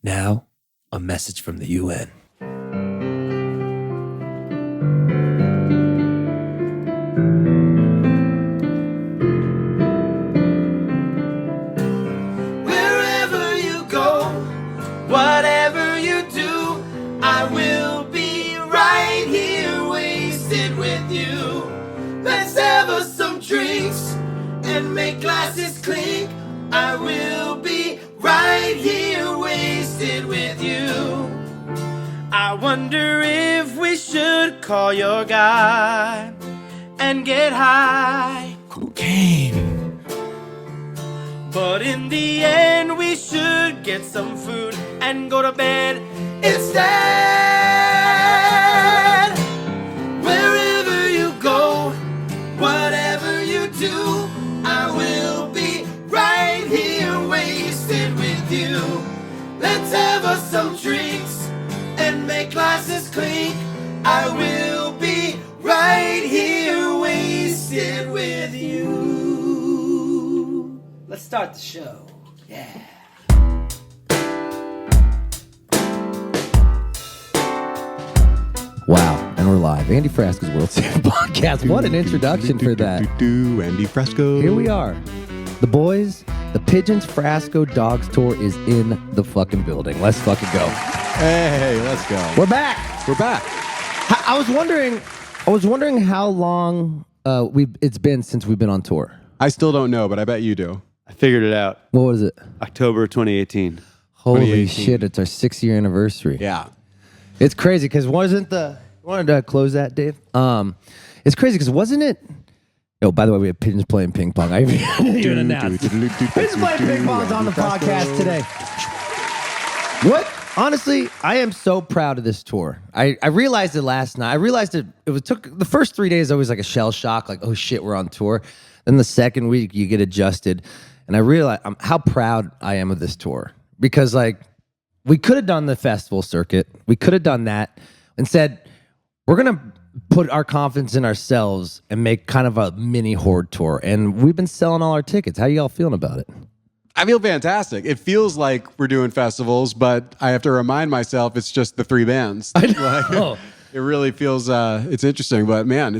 Now, a message from the UN. Wherever you go, whatever you do, I will be right here wasted with you. Let's have us some drinks and make glasses clink. I will be right here wasted with you. I wonder if we should call your guy and get high. Cocaine. But in the end we should get some food and go to bed instead. Wherever you go, whatever you do, I will be right here wasted with you. Let's have us some drinks and make glasses clink. I will be right here wasted with you. Let's start the show. Yeah. Wow, and we're live. Andy Frasco's World Series Podcast. What an introduction for that. Andy Frasco. Here we are. The boys, the Pigeons Frasco Dogs tour is in the fucking building. Let's fucking go. Hey, let's go. We're back. We're back. I was wondering how long it's been since we've been on tour. I still don't know, but I bet you do. I figured it out. What was it? October 2018. Holy 2018. shit, it's our 6-year anniversary. Yeah. It's crazy because wanted to close that, Dave? It's crazy because wasn't it? Oh, by the way, we have Pigeons playing ping pong. I even announced. Pigeons playing ping pong's on the podcast today. What? Honestly, I am so proud of this tour. I realized it last night. I realized it took the first 3 days always like a shell shock, like, oh shit, we're on tour. Then the second week you get adjusted. And I realized how proud I am of this tour. Because like we could have done the festival circuit. We could have done that and said, we're gonna put our confidence in ourselves and make kind of a mini horde tour. And we've been selling all our tickets. How y'all feeling about it? I feel fantastic. It feels like we're doing festivals, but I have to remind myself it's just the three bands. I know. Like, it really feels, it's interesting. But man,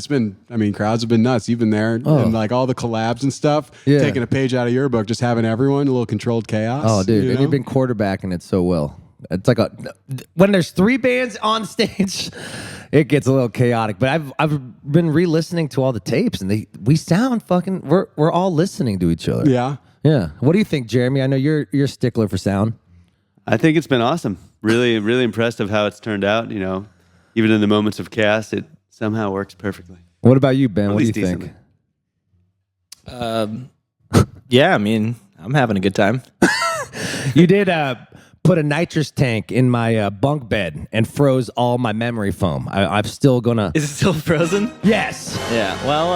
crowds have been nuts. You've been there and like all the collabs and stuff, taking a page out of your book, just having everyone, a little controlled chaos. Oh, dude, and you've been quarterbacking it so well. It's like when there's three bands on stage, it gets a little chaotic. But I've been re-listening to all the tapes, and we sound fucking. We're all listening to each other. Yeah. Yeah. What do you think, Jeremy? I know you're a stickler for sound. I think it's been awesome. Really, really impressed of how it's turned out. You know, even in the moments of chaos, it somehow works perfectly. What about you, Ben? At What do you least think? Yeah, I mean, I'm having a good time. You did put a nitrous tank in my bunk bed and froze all my memory foam. I'm still gonna. Is it still frozen? Yes. Yeah. Well,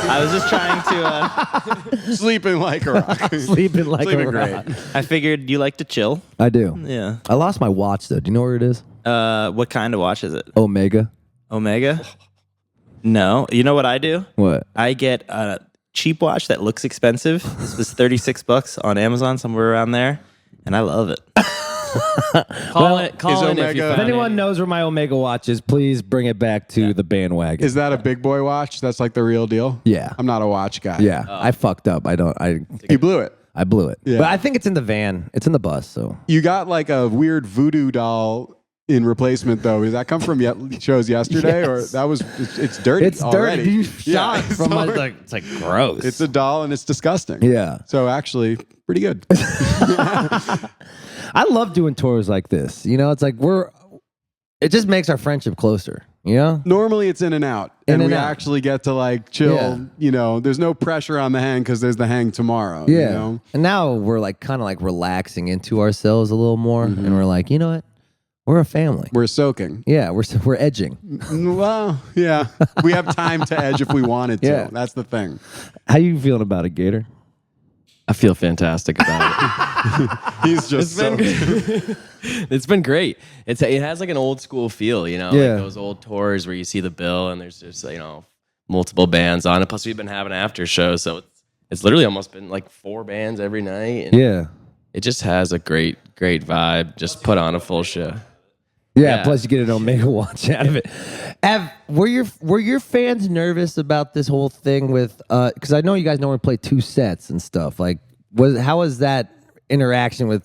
I was just trying to. Sleeping like a rock. Sleeping like Sleeping a great. rock. I figured you like to chill. I do. Yeah. I lost my watch though. Do you know where it is? What kind of watch is it? Omega. Omega? No. You know what I do? What? I get a cheap watch that looks expensive. This was $36 on Amazon, somewhere around there, and I love it. Call in if you Omega- If found anyone it. knows where my Omega watch is, please bring it back to the bandwagon. Is that a big boy watch? That's like the real deal? Yeah. I'm not a watch guy. Yeah, I fucked up. I You blew it. blew it. Yeah. But I think it's in the van. It's in the bus. So You got like a weird voodoo doll in replacement though. Did that come from shows yesterday, or Yes. that was? It's dirty. it's already. dirty. You Yeah, shot from my, already- like it's like gross. It's a doll and it's disgusting. Yeah. So actually, pretty good. I love doing tours like this. You know, it's like it just makes our friendship closer. You know? Normally it's in and out, In and and we out. actually get to like chill. Yeah. You know, there's no pressure on the hang because there's the hang tomorrow. Yeah. You know? And now we're like kind of like relaxing into ourselves a little more, and we're like, you know what? We're a family. We're soaking. Yeah, we're edging. Well, yeah, we have time to edge if we wanted to. Yeah. That's the thing. How you feeling about it, Gator? I feel fantastic about He's just so. it. It's been great. It has like an old school feel, you know, Yeah. like those old tours where you see the bill and there's just, multiple bands on it. Plus we've been having after shows, so it's literally almost been like 4 bands every night. And Yeah. it just has a great vibe. Just put on a full show. Yeah, plus you get an Omega watch out of it. Were your fans nervous about this whole thing with because I know you guys normally play 2 sets and stuff. Like how was that interaction with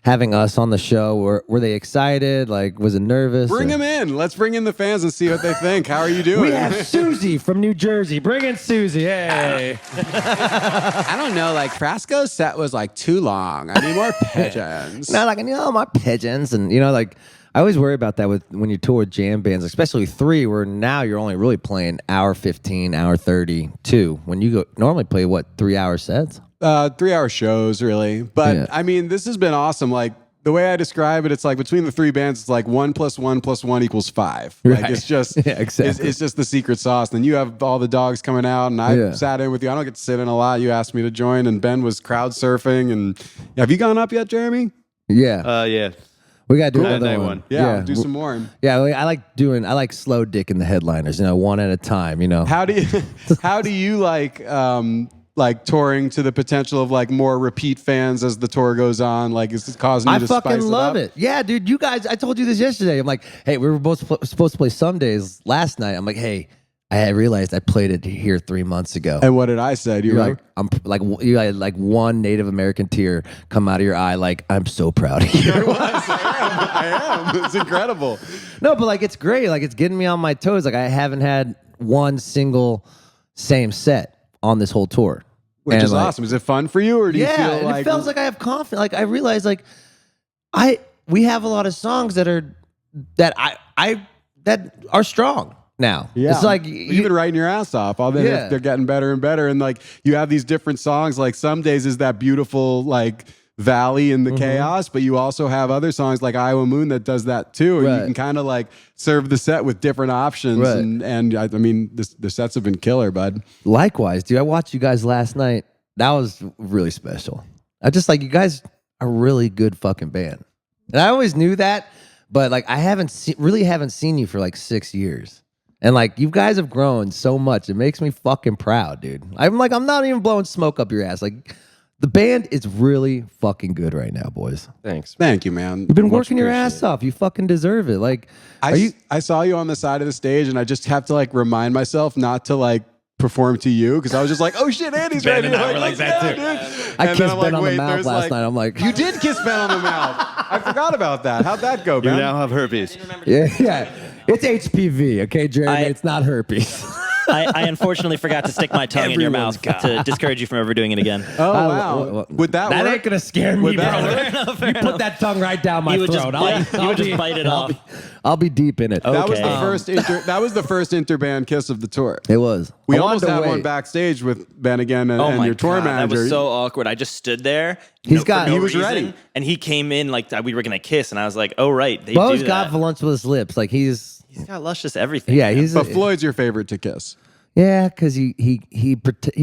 having us on the show? Were they excited? Like, was it nervous? Bring them in. Let's bring in the fans and see what they think. How are you doing? We have Susie from New Jersey. Bring in Susie. Hey. I don't know. Like, Frasco's set was like too long. I need more pigeons. No, like, my pigeons. And, like, I always worry about that when you tour with jam bands, especially 3, where now you're only really playing hour 15, hour 32. When you normally play, 3-hour sets? 3-hour shows, really. But Yeah. I mean, this has been awesome. Like, the way I describe it, it's like between the 3 bands, it's like 1 + 1 + 1 = 5. Like, Right. it's just, Yeah, exactly. it's just the secret sauce. Then you have all the dogs coming out, and I Yeah. sat in with you. I don't get to sit in a lot. You asked me to join, and Ben was crowd surfing. And have you gone up yet, Jeremy? Yeah. Yeah. We got to do Cool. another Night one. one. Yeah, do some more. Yeah, I like slow dick in the headliners, one at a time, How do you like touring to the potential of like more repeat fans as the tour goes on? Like, is this causing you I to spice fucking love up? it. Yeah, dude, you guys, I told you this yesterday. I'm like, hey, we were both supposed to play some days last night. I'm like, hey, I realized I played it here 3 months ago. And what did I say? You You're were like, I'm like, you had like one Native American tear come out of your eye. Like, I'm so proud of you. I am. It's incredible. No, but like, it's great. Like, it's getting me on my toes. Like, I haven't had one single same set on this whole tour. Which is like, awesome. Is it fun for you, or do you feel and like it feels like I have confidence. Like, I realize like we have a lot of songs that are strong now. Yeah. It's like you've been writing your ass off. All Yeah. they're getting better and better, and like you have these different songs. Like some days is that beautiful like valley in the chaos, but you also have other songs like Iowa Moon that does that too. And Right. you can kind of like serve the set with different options. Right. And I mean, the sets have been killer, bud. Likewise, dude. I watched you guys last night. That was really special. I just like you guys are a really good fucking band, and I always knew that, but like I really haven't seen you for like 6 years, and like you guys have grown so much. It makes me fucking proud, dude. I'm not even blowing smoke up your ass. Like the band is really fucking good right now, boys. Thanks. Thank you, man. You've been working your ass off. You fucking deserve it. Like, I saw you on the side of the stage, and I just have to like remind myself not to like perform to you because I was just like, oh shit, Andy's Ben ready. and I were like that too. I kissed Ben on the mouth last night. I'm like, you did kiss Ben on the mouth. I forgot about that. How'd that go, You Ben? now have herpes. yeah. It's HPV, okay, Jeremy. It's not herpes. I unfortunately forgot to stick my tongue in your mouth to discourage you from ever doing it again. Oh wow! Would that work? ain't gonna scare me, Would bro. that You put that tongue right down my You would just throat. bite it off. I'll be deep in it. That was Okay. the first. That was the first interband kiss of the tour. It was. We I almost wanted to had one wait. backstage with Ben again and, Oh and my your tour God, manager. that was so awkward. I just stood there. He's for got- no he was reason, ready. and he came in like we were gonna kiss, and I was like, "Oh right, they Bo's do got that." voluptuous lips. Like he's got luscious everything. yeah, man. he's But Floyd's your favorite to kiss. yeah, because he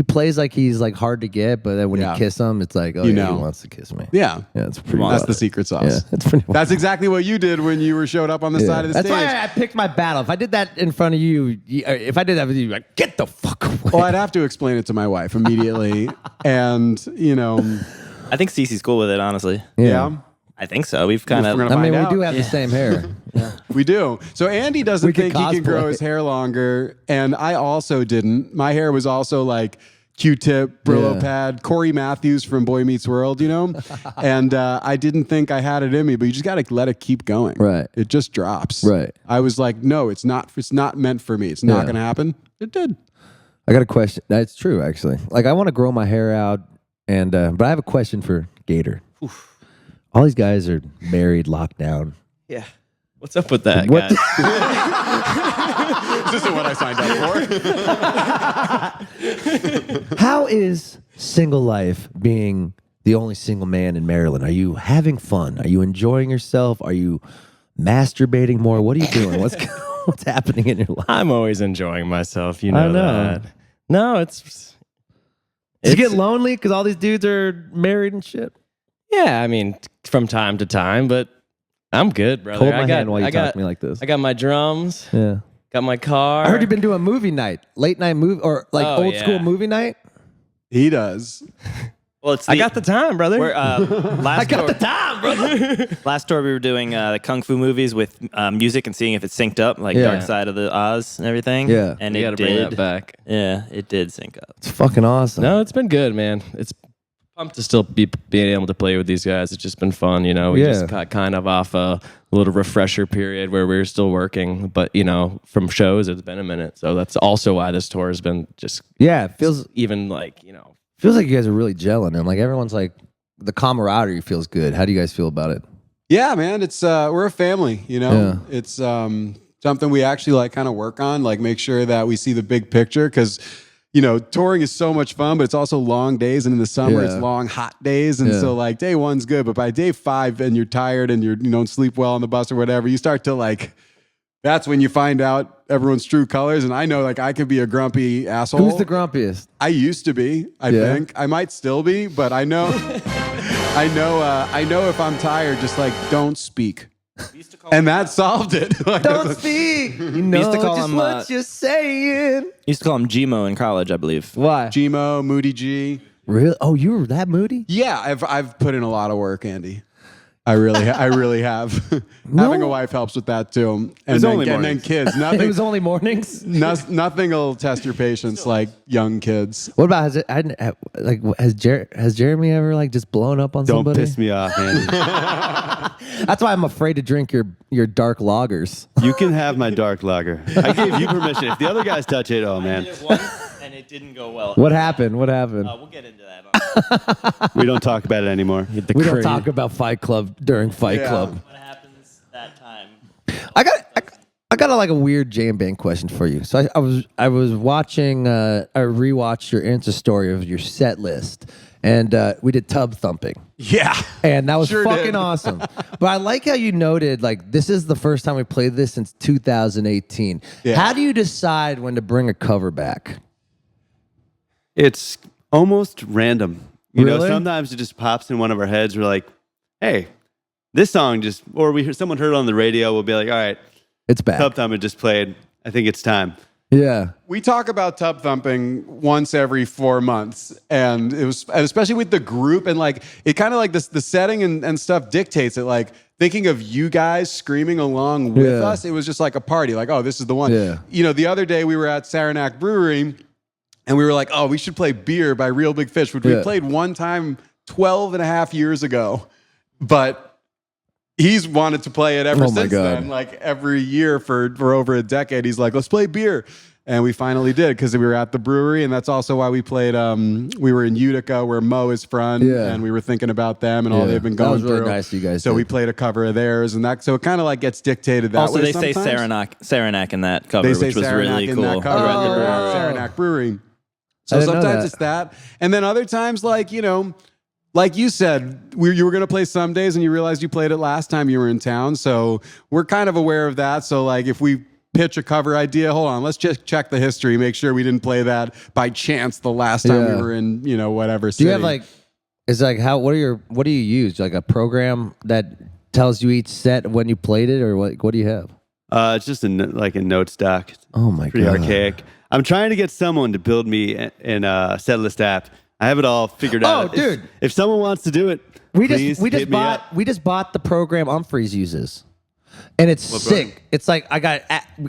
plays like he's like hard to get, but then when Yeah. you kiss him, it's like, oh, You yeah, know. he wants to kiss me. Yeah, Yeah, it's pretty. that's wild. the secret sauce. Yeah, it's pretty. That's exactly what you did when you showed up on the side of the That's stage. why I picked my battle. If I did that in front of you, if I did that with you, like get the fuck away. Well, I'd have to explain it to my wife immediately, and I think Cece's cool with it. Honestly, yeah. I think so. We've kind of. We're gonna I mean, find we out. do have the same hair. We do. So Andy doesn't We could think he can grow cosplay. his hair longer, and I also didn't. My hair was also like Q-tip, Brillo Yeah. pad, Corey Matthews from Boy Meets World, and I didn't think I had it in me, but you just got to let it keep going. Right. It just drops. Right. I was like, no, it's not meant for me. It's not Yeah. going to happen. It did. I got a question. That's true, actually. Like, I want to grow my hair out, and but I have a question for Gator. All these guys are married, locked down. Yeah. What's up with that, What? guys? This isn't what I signed up for. How is single life being the only single man in Maryland? Are you having fun? Are you enjoying yourself? Are you masturbating more? What are you doing? What's happening in your life? I'm always enjoying myself. You I know, know. that. No, it's. Does it get lonely because all these dudes are married and shit? Yeah, I mean, from time to time, but I'm good, brother. Hold my hand while you talk to me like this. I got my drums. Yeah. Got my car. I heard you've been doing movie night, late night movie, or like Oh, old school yeah. movie night. He does. Well, it's I got the time, brother. We're, last tour, time, brother. last tour we were doing the kung fu movies with music and seeing if it synced up, like Yeah. Dark Side of the Oz and everything. Yeah. and You it got to bring did. that back. Yeah, it did sync up. It's fucking awesome. No, it's been good, man. It's pumped to still be being able to play with these guys. It's just been fun, you know. We just got kind of off a little refresher period where we were still working, but you know, from shows it's been a minute. So that's also why this tour has been just It feels even like, you know. feels like you guys are really gelling, and like everyone's like the camaraderie feels good. How do you guys feel about it? Yeah, man, it's we're a family, you know. Yeah. It's something we actually like kind of work on, like make sure that we see the big picture because you know, touring is so much fun, but it's also long days, and in the summer it's long hot days, and so like day 1's good, but by day 5 and you're tired and you don't sleep well on the bus or whatever, you start to like. That's when you find out everyone's true colors, and I know like I could be a grumpy asshole. Who's the grumpiest? I used to be. I think I might still be, but I know, I know if I'm tired, just like don't speak, and that solved it. Like, Don't speak. You know used to call just him, what you're saying. Used to call him Gmo in college, I believe. Why? Gmo, Moody G. Really? Oh, you were that moody? Yeah, I've put in a lot of work, Andy. I really have. Having a wife helps with that too, and then kids. It Nothing. was only mornings. Nothing will test your patience like young kids. What about has Jeremy ever like just blown up on Don't somebody? piss me off, Andy. That's why I'm afraid to drink your dark lagers. You can have my dark lager. I gave you permission. If the other guys touch it, oh man, And it didn't go well. What happened? What happened? We'll get into that. we don't talk about it anymore. We don't talk about Fight Club during Fight Club. What happens that time? I got like a weird jam band question for you. So I was watching I rewatched your Insta story of your set list, and we did tub thumping. Yeah, And that was Sure fucking did. awesome. But I like how you noted, like, this is the first time we played this since 2018. Yeah. How do you decide when to bring a cover back? It's almost random. You know, Really? sometimes it just pops in one of our heads. We're like, hey, this song just, or someone heard it on the radio. We'll be like, all right, It's back. Tub Thump it just played. I think it's time. Yeah. we talk about tub thumping once every 4 months, and especially with the group, and like it kind of like this, the setting and stuff dictates it. Like thinking of you guys screaming along with Yeah. us, it was just like a party. Like, oh, this is the one. Yeah. You know, the other day we were at Saranac Brewery, and we were like, oh, we should play Beer by Real Big Fish, which we Yeah. played one time 12 and a half years ago, but he's wanted to play it ever Oh my since God. then. Like every year for over a decade, he's like, let's play Beer. And we finally did because we were at the brewery, and that's also why we played. We were in Utica, where Mo is from, Yeah. and we were thinking about them and all Yeah. they've been That going was really through. nice you guys So did. we played a cover of theirs, and that. So it kind of like gets dictated that Also, way. they say sometimes. Saranac in that cover, They say which was Saranac really in cool. that cover Oh, at the brewery, wow. Saranac Brewery. I So didn't know sometimes that. it's that, and then other times, like like you said, you were going to play some days, and you realized you played it last time you were in town. So we're kind of aware of that. So like if we pitch a cover idea, hold on, let's just check the history, make sure we didn't play that by chance the last time Yeah. we were in whatever Do city. you have like, it's like what do you use? Like a program that tells you each set when you played it, or what do you have? It's just like a note stock. Oh my Pretty God. archaic. I'm trying to get someone to build me in a Setlist app. I have it all figured out. Oh, dude. If someone wants to do it, We please just hit me up. bought the program Humphreys uses, and it's sick. It's like I got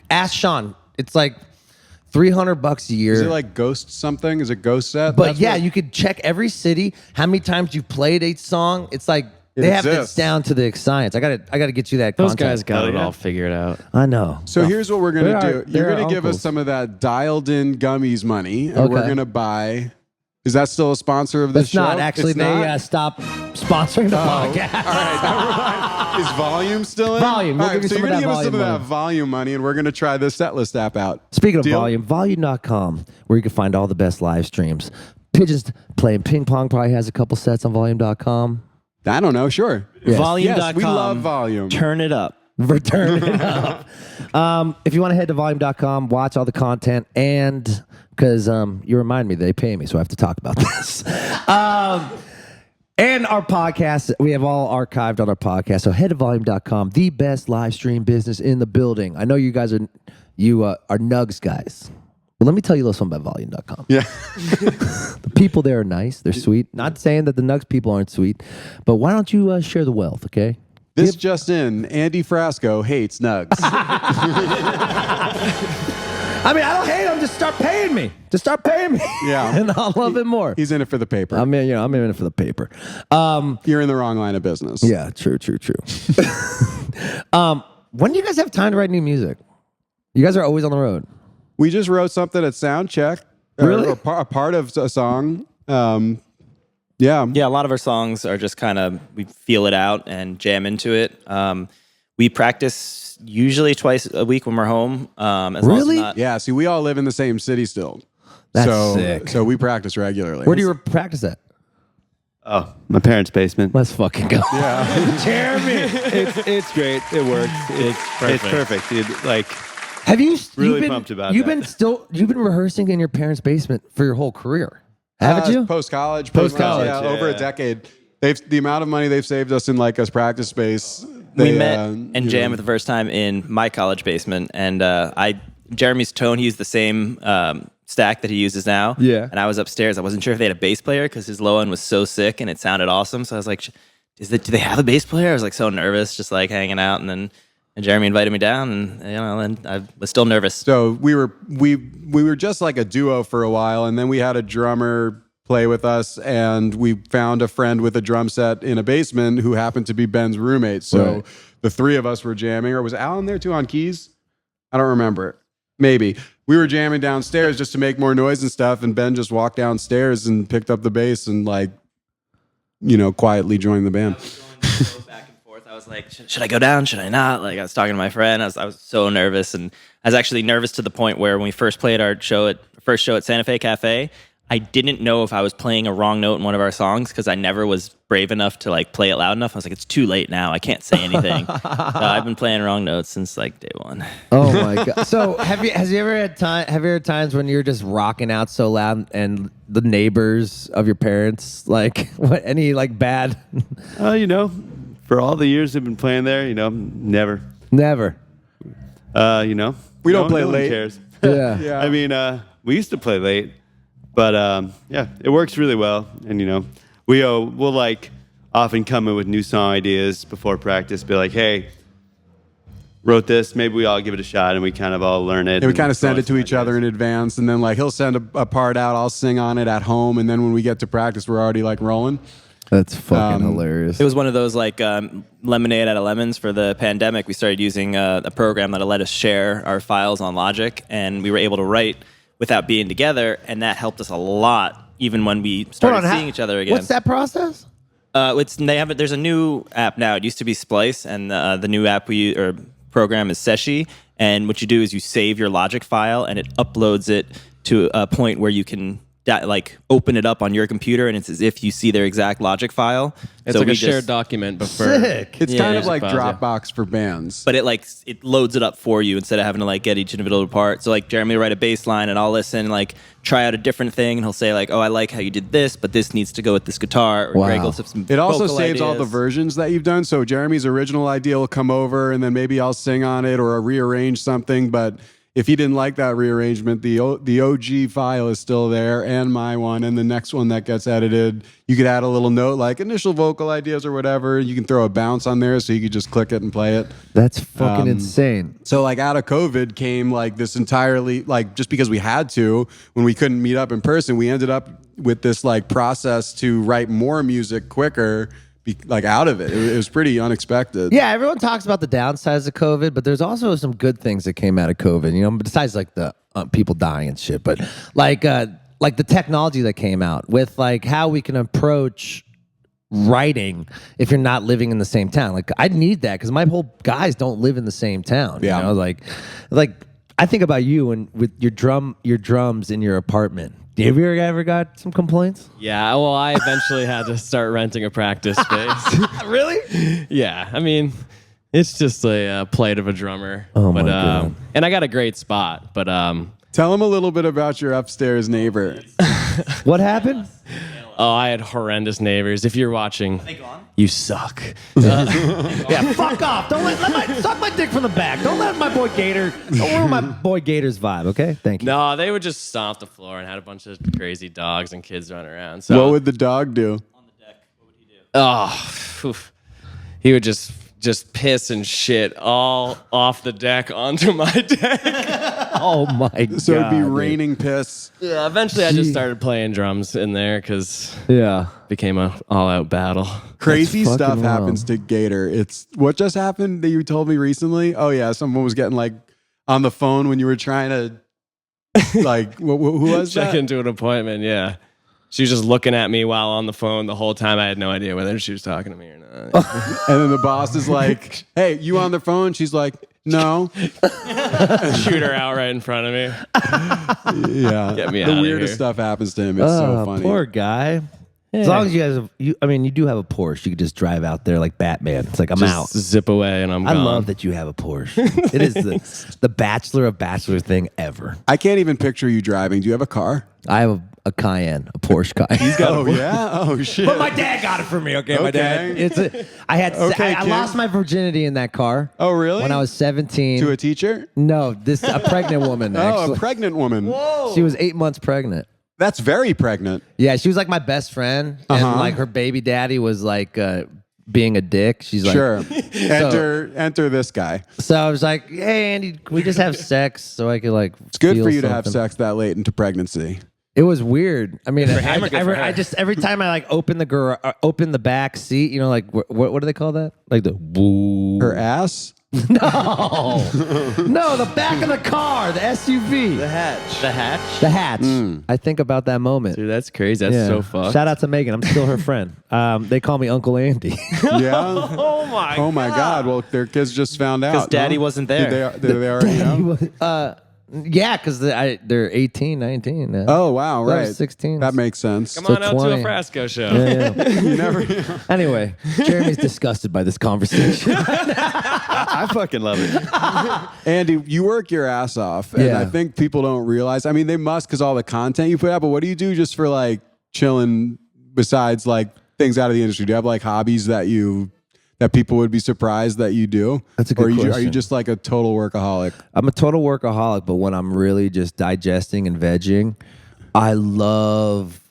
ask Sean. It's like $300 a year. Is it like Ghost something? Is it Ghost Set? But That's yeah, what- you could check every city, how many times you've played each song. It's like they have this exists. down to the science. I gotta get you that. Those content. guys got Hell it yeah. all figured out. I know. So here's what we're They gonna are- do. they You're are gonna give us uncles. some of that dialed-in gummies money, and we're Okay. gonna buy. Is that still a sponsor of this It's show? not actually. It's They not? stopped sponsoring the podcast. All right, never mind. Is volume still in? Volume. We'll All give you so some you're of gonna that give us some of volume that volume money, and we're gonna try this Setlist app out. Speaking of Deal? volume.com, where you can find all the best live streams. Pigeons playing ping pong probably has a couple sets on volume.com. I don't know. Sure. Yes. Volume.com. Yes, we love volume. Turn it up. Return it up. If you want to head to volume.com, watch all the content, and because you remind me they pay me, so I have to talk about this. And our podcast, we have all archived on our podcast. So head to volume.com, the best live stream business in the building. I know you guys are Nugs guys. Well, let me tell you a little something about volume.com. Yeah. The people there are nice. They're sweet. Not saying that the Nugs people aren't sweet, but why don't you share the wealth, okay? This just in, Andy Frasco hates nugs. I mean, I don't hate them. Just start paying me. Yeah. And I'll love it more. He's in it for the paper. I'm in it for the paper. You're in the wrong line of business. Yeah, true. When do you guys have time to write new music? You guys are always on the road. We just wrote something at Soundcheck. Really? A part of a song. Yeah. Yeah, a lot of our songs are just kind of, we feel it out and jam into it. We practice usually twice a week when we're home. As long as Really? not, Yeah. See, we all live in the same city still. That's sick. So we practice regularly. Where do you practice at? Oh, my parents' basement. Let's fucking go. Yeah. Jeremy. It's great. It works. It's perfect. Dude. Like, Have you Really you've been, pumped about you've that. You've been rehearsing in your parents' basement for your whole career, haven't you? Post-college. Post-college, Yeah, over a decade. The amount of money they've saved us in like a practice space. we met and jammed for the first time in my college basement. And Jeremy's tone, he used the same stack that he uses now. Yeah. And I was upstairs. I wasn't sure if they had a bass player because his low end was so sick and it sounded awesome. So I was like, do they have a bass player? I was like so nervous, just like hanging out. And then Jeremy invited me down, and I was still nervous. So we were just like a duo for a while, and then we had a drummer play with us, and we found a friend with a drum set in a basement who happened to be Ben's roommate. So the three of us were jamming. Or was Alan there too on keys? I don't remember. Maybe. We were jamming downstairs just to make more noise and stuff, and Ben just walked downstairs and picked up the bass and quietly joined the band. Back and forth. I was like, should I go down? Should I not? Like, I was talking to my friend. I was so nervous, and I was actually nervous to the point where when we first played our first show at Santa Fe Cafe, I didn't know if I was playing a wrong note in one of our songs because I never was brave enough to like play it loud enough. I was like, it's too late now. I can't say anything. So I've been playing wrong notes since like day one. Oh my god! So have you ever had times when you're just rocking out so loud and the neighbors of your parents like any bad? For all the years we've been playing there, never. Never. We don't play no one late. cares. Yeah. Yeah. I mean, we used to play late, but it works really well. And we'll like often come in with new song ideas before practice. Be like, hey, wrote this. Maybe we all give it a shot, and we kind of all learn it. Yeah, we kind of send it to each other in advance, and then he'll send a part out. I'll sing on it at home, and then when we get to practice, we're already rolling. That's fucking hilarious. It was one of those lemonade out of lemons for the pandemic. We started using a program that let us share our files on Logic, and we were able to write without being together, and that helped us a lot, even when we started seeing each other again. What's that process? There's a new app now. It used to be Splice, and the new app program is Seshi. And what you do is you save your Logic file, and it uploads it to a point where you can open it up on your computer, and it's as if you see their exact Logic file. It's like a shared document, but for Sick. It's kind of like files, yeah. Dropbox for bands. But it loads it up for you instead of having to get each individual part. So Jeremy will write a bass line, and I'll listen, try out a different thing, and he'll say oh, I like how you did this, but this needs to go with this guitar. Or Greg will have some It also vocal saves all the ideas. versions that you've done. So Jeremy's original idea will come over, and then maybe I'll sing on it or rearrange something. But if he didn't like that rearrangement, the OG file is still there, and my one, and the next one that gets edited, you could add a little note like initial vocal ideas or whatever. You can throw a bounce on there, so you could just click it and play it. That's fucking insane. So out of COVID came this entirely just because we had to, when we couldn't meet up in person, we ended up with this process to write more music quicker. Out of it. It was pretty unexpected. Yeah, everyone talks about the downsides of COVID, but there's also some good things that came out of COVID. Besides the people dying and shit, but the technology that came out with how we can approach writing if you're not living in the same town. I need that because my whole guys don't live in the same town. Yeah. I think about you and with your drums in your apartment. Have you ever got some complaints? Yeah, well, I eventually had to start renting a practice space. Really? Yeah, I mean, it's just a plight of a drummer. Oh, my God. And I got a great spot, but Tell him a little bit about your upstairs neighbor. What happened? oh, I had horrendous neighbors. If you're watching, you suck. Yeah, fuck off. Don't let my suck my dick music from the back. Don't let my boy Gator. Don't ruin my boy Gator's vibe. Okay, thank you. No, they would just stomp the floor and had a bunch of crazy dogs and kids running around. So What would the dog do? On the deck, what would he do? Oh, oof. He would just piss and shit all off the deck onto my deck. Oh my god. So it'd be dude. raining piss. Yeah, eventually I just started playing drums in there because Yeah. became a all-out battle. Crazy That's stuff fucking happens to Gator. It's what just happened that you told me recently. Oh yeah, someone was getting like on the phone when you were trying to like who was Check that? into an appointment. Yeah, she was just looking at me while on the phone the whole time. I had no idea whether she was talking to me or not. And then the boss is like, "Hey, you on the phone?" She's like, "No." Shoot her out right in front of me. Yeah, Get me the outta weirdest here. stuff happens to him. It's so funny. Poor guy. As long as you guys have, you do have a Porsche. You could just drive out there like Batman. It's like, I'm out. Just zip away and I'm I gone. love that you have a Porsche. It is the bachelor of bachelor thing ever. I can't even picture you driving. Do you have a car? I have a Cayenne, a Porsche Cayenne. Oh yeah. Oh shit. But my dad got it for me. Okay, my dad. Okay. I Kim. lost my virginity in that car. Oh really? When I was 17. to a teacher? No, a pregnant woman. Oh, Actually, a pregnant woman. she was 8 months pregnant. That's very pregnant. Yeah, she was like my best friend, and like her baby daddy was like being a dick. She's like, Sure. Enter this guy. So I was like, hey Andy, can we just have sex so I could like? It's good feel for you to have something? sex that late into pregnancy. It was weird. I mean, him or good for her? I just every time I like open open the back seat, you know, like what do they call that? Like the woo. Her ass? No, the back of the car, the SUV, The hatch. the hatch. I think about that moment. Dude, that's crazy. That's Yeah. so fucked. Shout out to Megan. I'm still her friend. They call me Uncle Andy. Yeah. Oh my God. Well, their kids just found out. Because Daddy no? wasn't there. Did they already know? Yeah, because they're 18, 19 now. Oh, wow. They're Right. 16. That makes sense. Come on out to 20. a Frasco show. Yeah, yeah. You never. Anyway, Jeremy's disgusted by this conversation. I fucking love it. Andy, you work your ass off. And Yeah. I think people don't realize. I mean, they must because all the content you put out. But what do you do just for like chilling besides like things out of the industry? Do you have like hobbies that people would be surprised that you do? That's a good Or are you question. just like a total workaholic? I'm a total workaholic, but when I'm really just digesting and vegging, I love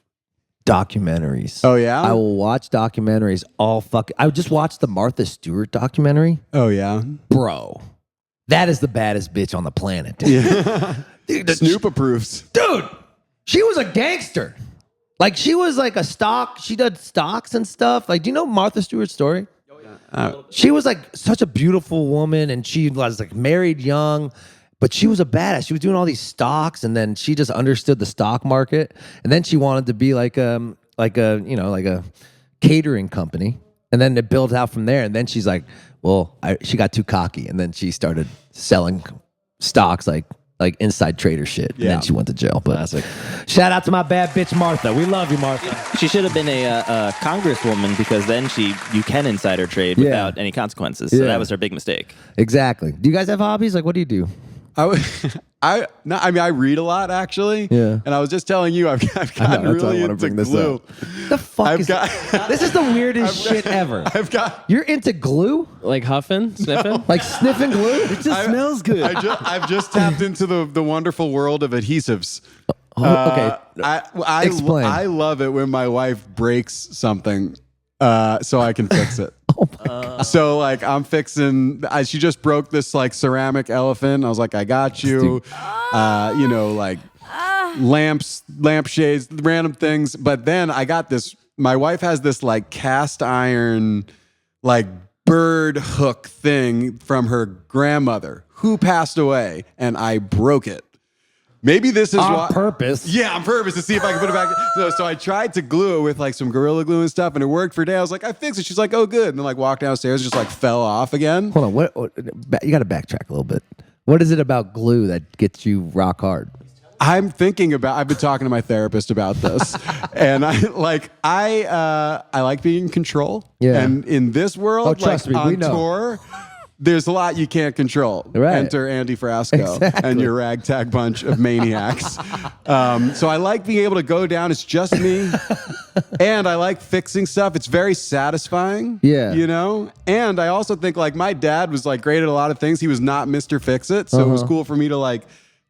documentaries. Oh, yeah? I will watch documentaries I just watched the Martha Stewart documentary. Oh, yeah. Bro, that is the baddest bitch on the planet. Dude, Snoop approves. dude, she was a gangster. Like she was like a stock. She did stocks and stuff. Like, do you know Martha Stewart's story? She was like such a beautiful woman, and she was like married young, but she was a badass. She was doing all these stocks, and then she just understood the stock market, and then she wanted to be like a catering company, and then it built out from there. And then she's like, well, she got too cocky, and then she started selling stocks like inside trader shit. And Yeah. then she went to jail. But shout out to my bad bitch Martha. We love you, Martha. She should have been a congresswoman because then you can insider trade Yeah. without any consequences. So Yeah. that was her big mistake. Exactly. Do you guys have hobbies? Like, what do you do? I read a lot actually. Yeah. And I was just telling you, I've gotten that's why I really wanna into bring this glue. up. The fuck I've is got- this is the weirdest shit ever. I've got. You're into glue? Like huffing, sniffing. Like sniffing glue? It just smells good. I've just tapped into the wonderful world of adhesives. Okay. I Explain. I love it when my wife breaks something, so I can fix it. So like I'm fixing. She just broke this like ceramic elephant. I was like, I got you. Like lampshades, random things. But then I got this. My wife has this like cast iron, like bird hook thing from her grandmother who passed away, and I broke it. Maybe this is On why. purpose. Yeah, on purpose to see if I can put it back. So I tried to glue it with like some Gorilla Glue and stuff, and it worked for a day. I was like, I fixed it. She's like, oh, good. And then like walked downstairs, just like fell off again. Hold on. What you got to backtrack a little bit. What is it about glue that gets you rock hard? I've been talking to my therapist about this, and I like being in control. Yeah. And in this world, Oh, trust like me, we on know. tour, there's a lot you can't control. Right. Enter Andy Frasco and your ragtag bunch of maniacs. So I like being able to go down. It's just me. And I like fixing stuff. It's very satisfying. Yeah. You know? And I also think like my dad was like great at a lot of things. He was not Mr. Fix-It. So it was cool for me to like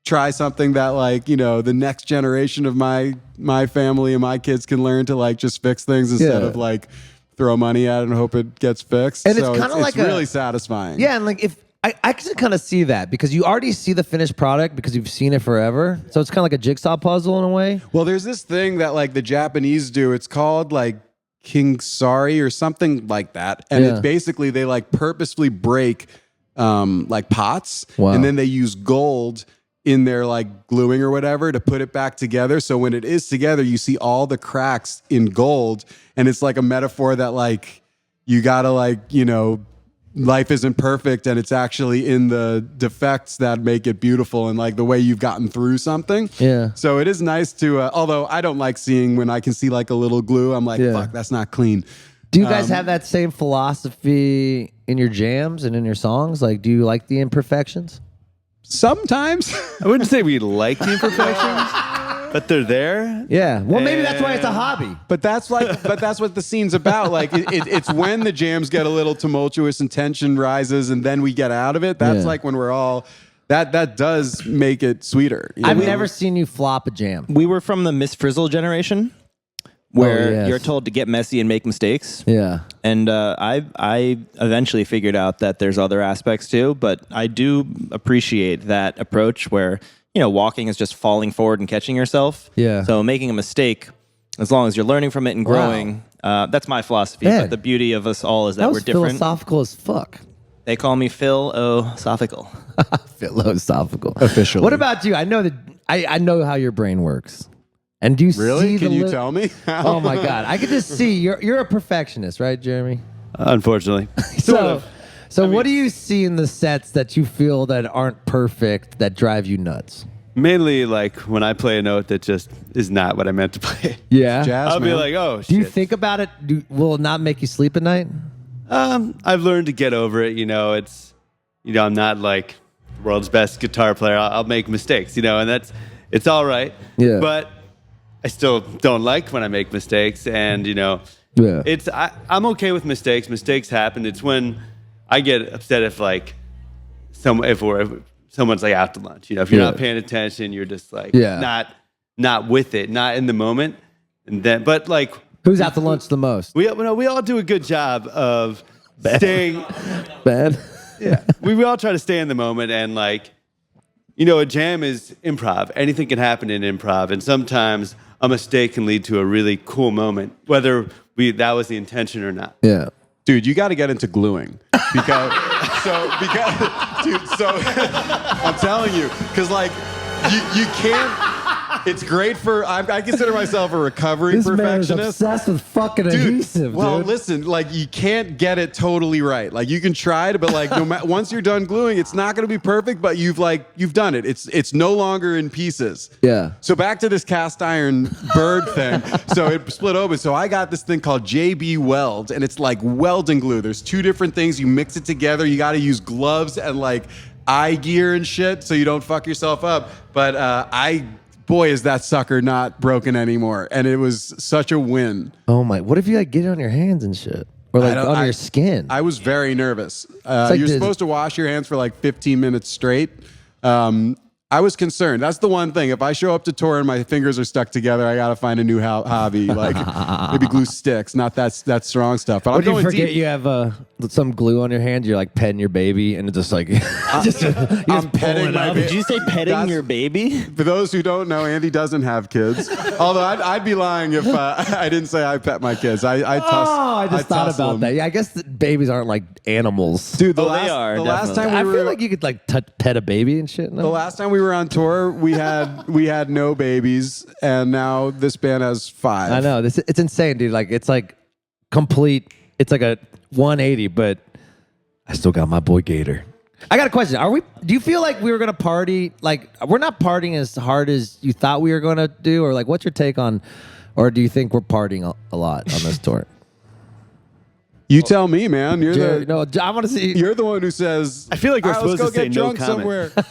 try something that like, you know, the next generation of my family and my kids can learn to like just fix things instead of like throw money at it and hope it gets fixed. And so it's kind of like really satisfying. Yeah, and like if I can kind of see that because you already see the finished product because you've seen it forever. So it's kind of like a jigsaw puzzle in a way. Well, there's this thing that like the Japanese do. It's called like kingsari or something like that. And it's basically they like purposefully break like pots and then they use gold in their like gluing or whatever to put it back together. So when it is together, you see all the cracks in gold. And it's like a metaphor that like, you gotta like, you know, life isn't perfect and it's actually in the defects that make it beautiful and like the way you've gotten through something. Yeah. So it is nice to, although I don't like seeing when I can see like a little glue, I'm like, fuck, that's not clean. Do you guys have that same philosophy in your jams and in your songs? Like, do you like the imperfections? Sometimes. I wouldn't say we like the imperfections, but they're there. Yeah. Well, maybe that's why it's a hobby. But that's what the scene's about. Like it's when the jams get a little tumultuous and tension rises, and then we get out of it. That's like when we're all. That does make it sweeter. I've never seen you flop a jam. We were from the Miss Frizzle generation, where you're told to get messy and make mistakes. Yeah. And I eventually figured out that there's other aspects too, but I do appreciate that approach where, you know, walking is just falling forward and catching yourself. Yeah. So making a mistake, as long as you're learning from it and growing, that's my philosophy. Man. But the beauty of us all is that was we're different. Philosophical as fuck. They call me philosophical. Philosophical. Officially. What about you? I know that I know how your brain works. And do you Really? see Can you li- tell me? Oh my God. I could just see you're a perfectionist, right, Jeremy? Unfortunately. So what do you see in the sets that you feel that aren't perfect that drive you nuts? Mainly like when I play a note that just is not what I meant to play. Yeah. Jazz, I'll be man. like, oh, shit. Do you think about it? Will it not make you sleep at night? I've learned to get over it. You know, I'm not like the world's best guitar player. I'll make mistakes, you know, and it's all right. Yeah. But I still don't like when I make mistakes, and you know, I'm okay with mistakes. Mistakes happen. It's when I get upset if like someone's like out to lunch. You know, if you're not paying attention, you're just like not with it, not in the moment. And then, but like, Who's out to lunch the most? we all do a good job of staying. Bad. Yeah, we all try to stay in the moment, and like, you know, a jam is improv. Anything can happen in improv, and sometimes a mistake can lead to a really cool moment, whether that was the intention or not. Yeah. Dude, you got to get into gluing because I'm telling you, because like you can't. It's great for. I consider myself a recovering This man is perfectionist. obsessed with fucking adhesive, Well, dude. listen, like you can't get it totally right. Like you can try to, but like no matter once you're done gluing, it's not going to be perfect. But you've done it. It's no longer in pieces. Yeah. So back to this cast iron bird thing. So it split open. So I got this thing called JB Weld, and it's like welding glue. There's two different things. You mix it together. You got to use gloves and like eye gear and shit so you don't fuck yourself up. But boy, is that sucker not broken anymore. And it was such a win. Oh my! What if you like get it on your hands and shit, or like on your skin? I was very nervous. like You're this- supposed to wash your hands for like 15 minutes straight. I was concerned. That's the one thing. If I show up to tour and my fingers are stuck together, I got to find a new hobby, like maybe glue sticks, not that strong stuff. But Or I'm do you going forget deep. you have some glue on your hand? You're like petting your baby, and it's just like I'm petting my Did you say petting That's- your baby? For those who don't know, Andy doesn't have kids. Although I'd be lying if I didn't say I pet my kids. I tuss. I just thought tussle about them. that. Yeah, I guess that babies aren't like animals. Dude, the they are, last time definitely. we I were, feel like you could like pet a baby and shit. No? the last time we were on tour, we had no babies, and now this band has 5. I know it's insane, dude. Like it's like complete. It's like a 180, but I still got my boy Gator. I got a question. Do you feel like we were gonna party? Like we're not partying as hard as you thought we were gonna do, or like what's your take on? Or do you think we're partying a lot on this tour? You tell me, man. You're Jared, the no, I want to see. you're the one who says. I feel like we're "All right, supposed let's to go say get no drunk comment." somewhere.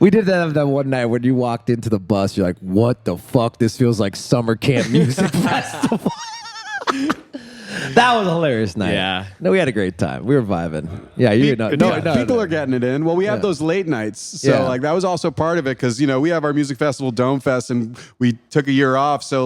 We did that one night when you walked into the bus. You're like, "What the fuck? This feels like summer camp music festival." That was a hilarious night. Yeah. No, we had a great time. We were vibing. Yeah, you know. People are getting it in. Well, we have those late nights, so Yeah. like that was also part of it because we have our music festival Dome Fest, and we took a year off. So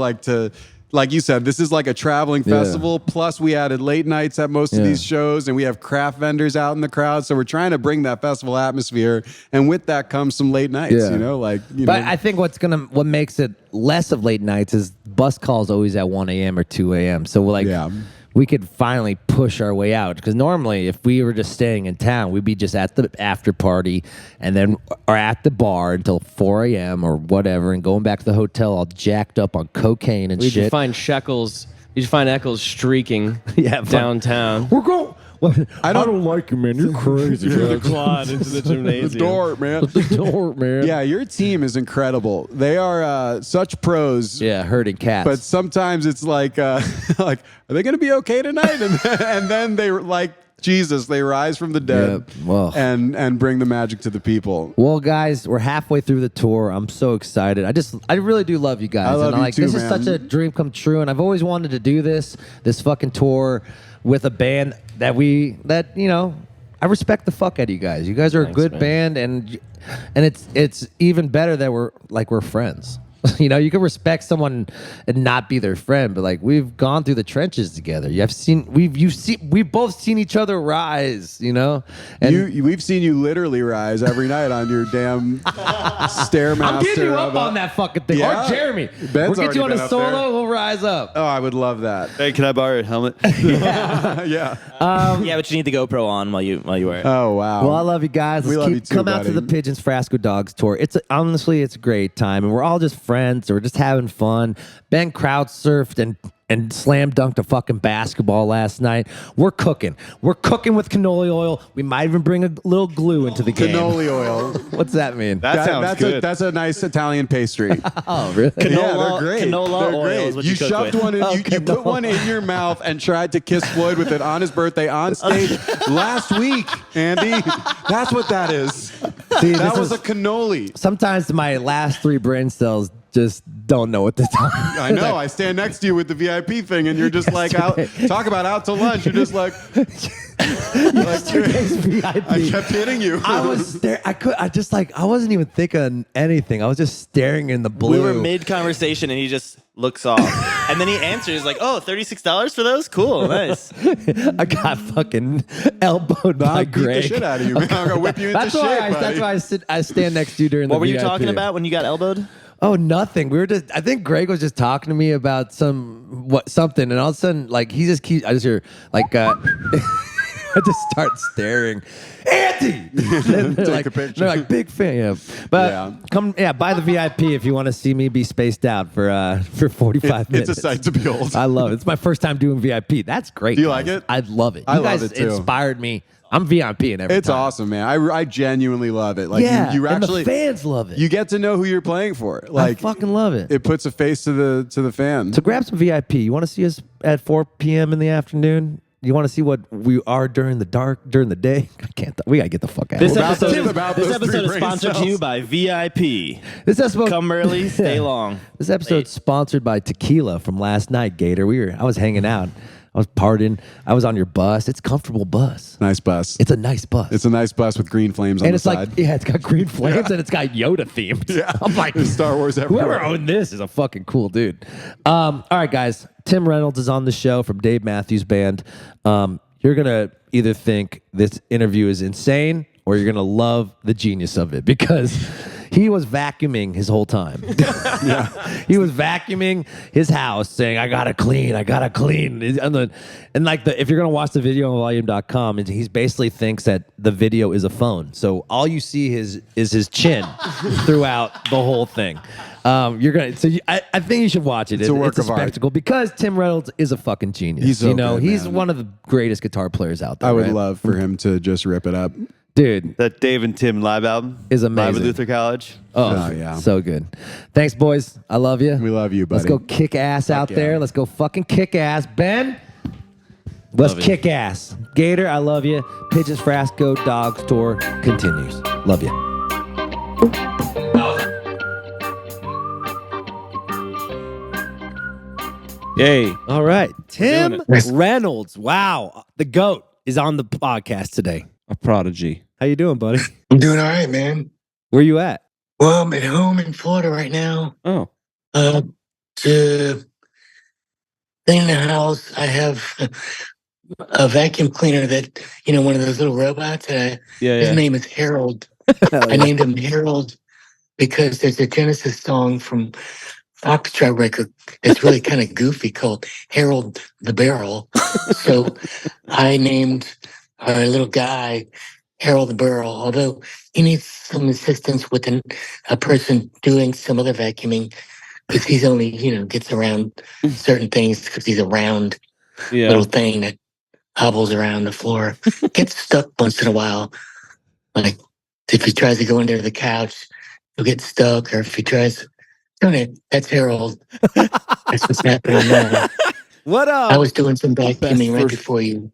like you said, this is like a traveling festival. Plus, we added late nights at most of these shows, and we have craft vendors out in the crowd. So we're trying to bring that festival atmosphere, and with that comes some late nights. Yeah. But I think what makes it less of late nights is bus calls always at 1 a.m. or 2 a.m. So we could finally push our way out because normally if we were just staying in town, we'd be just at the after party and then or at the bar until 4 a.m. or whatever and going back to the hotel all jacked up on cocaine and We shit. should find Shekels. You should find Eccles streaking downtown. We're going. I don't like you, man. You're crazy. The quad into the gymnasium. Dork, man. Dork, man. Yeah, your team is incredible. They are such pros. Yeah, herding cats. But sometimes it's like, are they going to be okay tonight? And then they like Jesus, they rise from the dead and bring the magic to the people. Well, guys, we're halfway through the tour. I'm so excited. I really do love you guys. I love you too, this man. is such a dream come true, and I've always wanted to do this fucking tour with a band that I respect the fuck out of you guys. You guys are a good band, and it's even better that we're friends. You can respect someone and not be their friend, but we've gone through the trenches together. We've both seen each other rise. And we've seen you literally rise every night on your damn stairmaster. I'm getting you up on that fucking thing. Yeah. Or Jeremy, Ben's we'll get you on already a been up solo. there. We'll rise up. Oh, I would love that. Hey, can I borrow your helmet? Yeah. Yeah, but you need the GoPro on while you wear it. Oh, wow. Well, I love you guys. We love you too, come out to buddy. the Pigeons Frasco Dogs tour. Honestly, it's a great time, and we're all just friends. We're just having fun. Ben crowd surfed and slam dunked a fucking basketball last night. We're cooking. We're cooking with cannoli oil. We might even bring a little glue into the game. Cannoli oil. What's that mean? That sounds that's good. That's a nice Italian pastry. Oh, really? Yeah, they're great. Canola They're oil great. is what you you cook shoved with. one in. Oh, You put one in your mouth and tried to kiss Floyd with it on his birthday on stage last week, Andy. That's what that is. See, That this was is- a cannoli. Sometimes my last 3 brain cells just don't know what to talk. I know. I stand next to you with the VIP thing, and you're just like, talk about out to lunch. You're just like, Yesterday's VIP. I kept hitting you. I was there. I wasn't even thinking of anything. I was just staring in the blue. We were mid-conversation, and he just looks off. And then he answers like, oh, $36 for those? Cool, nice. I got fucking elbowed by I'll beat the Greg. shit out of you, man. I'm gonna whip you into That's shit, why. buddy. That's why I stand next to you during the What were you VIP. talking about when you got elbowed? Oh, nothing. We were just. I think Greg was just talking to me about something, and all of a sudden, I just hear I just start staring. Andy! Take a picture. They're like, big fan. Yeah. But buy the VIP if you want to see me be spaced out for 45 minutes. It's a sight to behold. I love it. It's my first time doing VIP. That's great. Do you guys. like it? I love it. I You love guys it too. inspired me. I'm VIP in every It's time. awesome, man. I genuinely love it. Like Yeah, you and actually the fans love it. You get to know who you're playing for. I Like fucking love it. it puts a face to the fan. So grab some VIP. You want to see us at 4 p.m. in the afternoon? You want to see what we are during the day? I can't. We gotta get the fuck out. This About episode, those- about this those episode 3 is brain sponsored to cells. you by VIP. This episode. Come early, stay long. This episode's sponsored by tequila from last night, Gator. I was hanging out. I was partying. I was on your bus. It's a comfortable bus. Nice bus. It's a nice bus. It's a nice bus with green flames on and the it's side. it's got green flames and it's got Yoda themes. Yeah. I'm like, There's Star Wars everywhere. whoever owned this is a fucking cool dude. All right, guys. Tim Reynolds is on the show from Dave Matthews Band. You're going to either think this interview is insane or you're going to love the genius of it because he was vacuuming his whole time. He was vacuuming his house saying, I got to clean. And if you're going to watch the video on volume.com, he basically thinks that the video is a phone. So all you see is his chin throughout the whole thing. I think you should watch it. It's a work it's a of art. spectacle because Tim Reynolds is a fucking genius. He's so good, he's man. one of the greatest guitar players out there. I would right? love for him to just rip it up. Dude, That Dave and Tim live album Is Live amazing. at Luther College. Oh, yeah. so good. Thanks, boys. I love you. We love you, buddy. Let's go kick ass out yeah. there. Let's go fucking kick ass. Ben, Let's kick ass. Gator, I love you. Pigeons Frasco Dogs tour continues. Love you. Yay. All right. Tim doing Reynolds. Wow. The GOAT is on the podcast today. A prodigy. How you doing, buddy? I'm doing all right, man. Where you at? Well, I'm at home in Florida right now. Oh. To clean the house, I have a vacuum cleaner that, one of those little robots. His name is Harold. I named him Harold because there's a Genesis song from Foxtrot record that's really kind of goofy called Harold the Barrel. So I named our little guy Harold the Barrel, although he needs some assistance with a person doing some other vacuuming because he's only, gets around certain things because he's a round little thing that hobbles around the floor. Gets stuck once in a while. Like if he tries to go under the couch, he'll get stuck, or if he tries... That's Harold. That's what's happening now. I was doing some vacuuming right before you.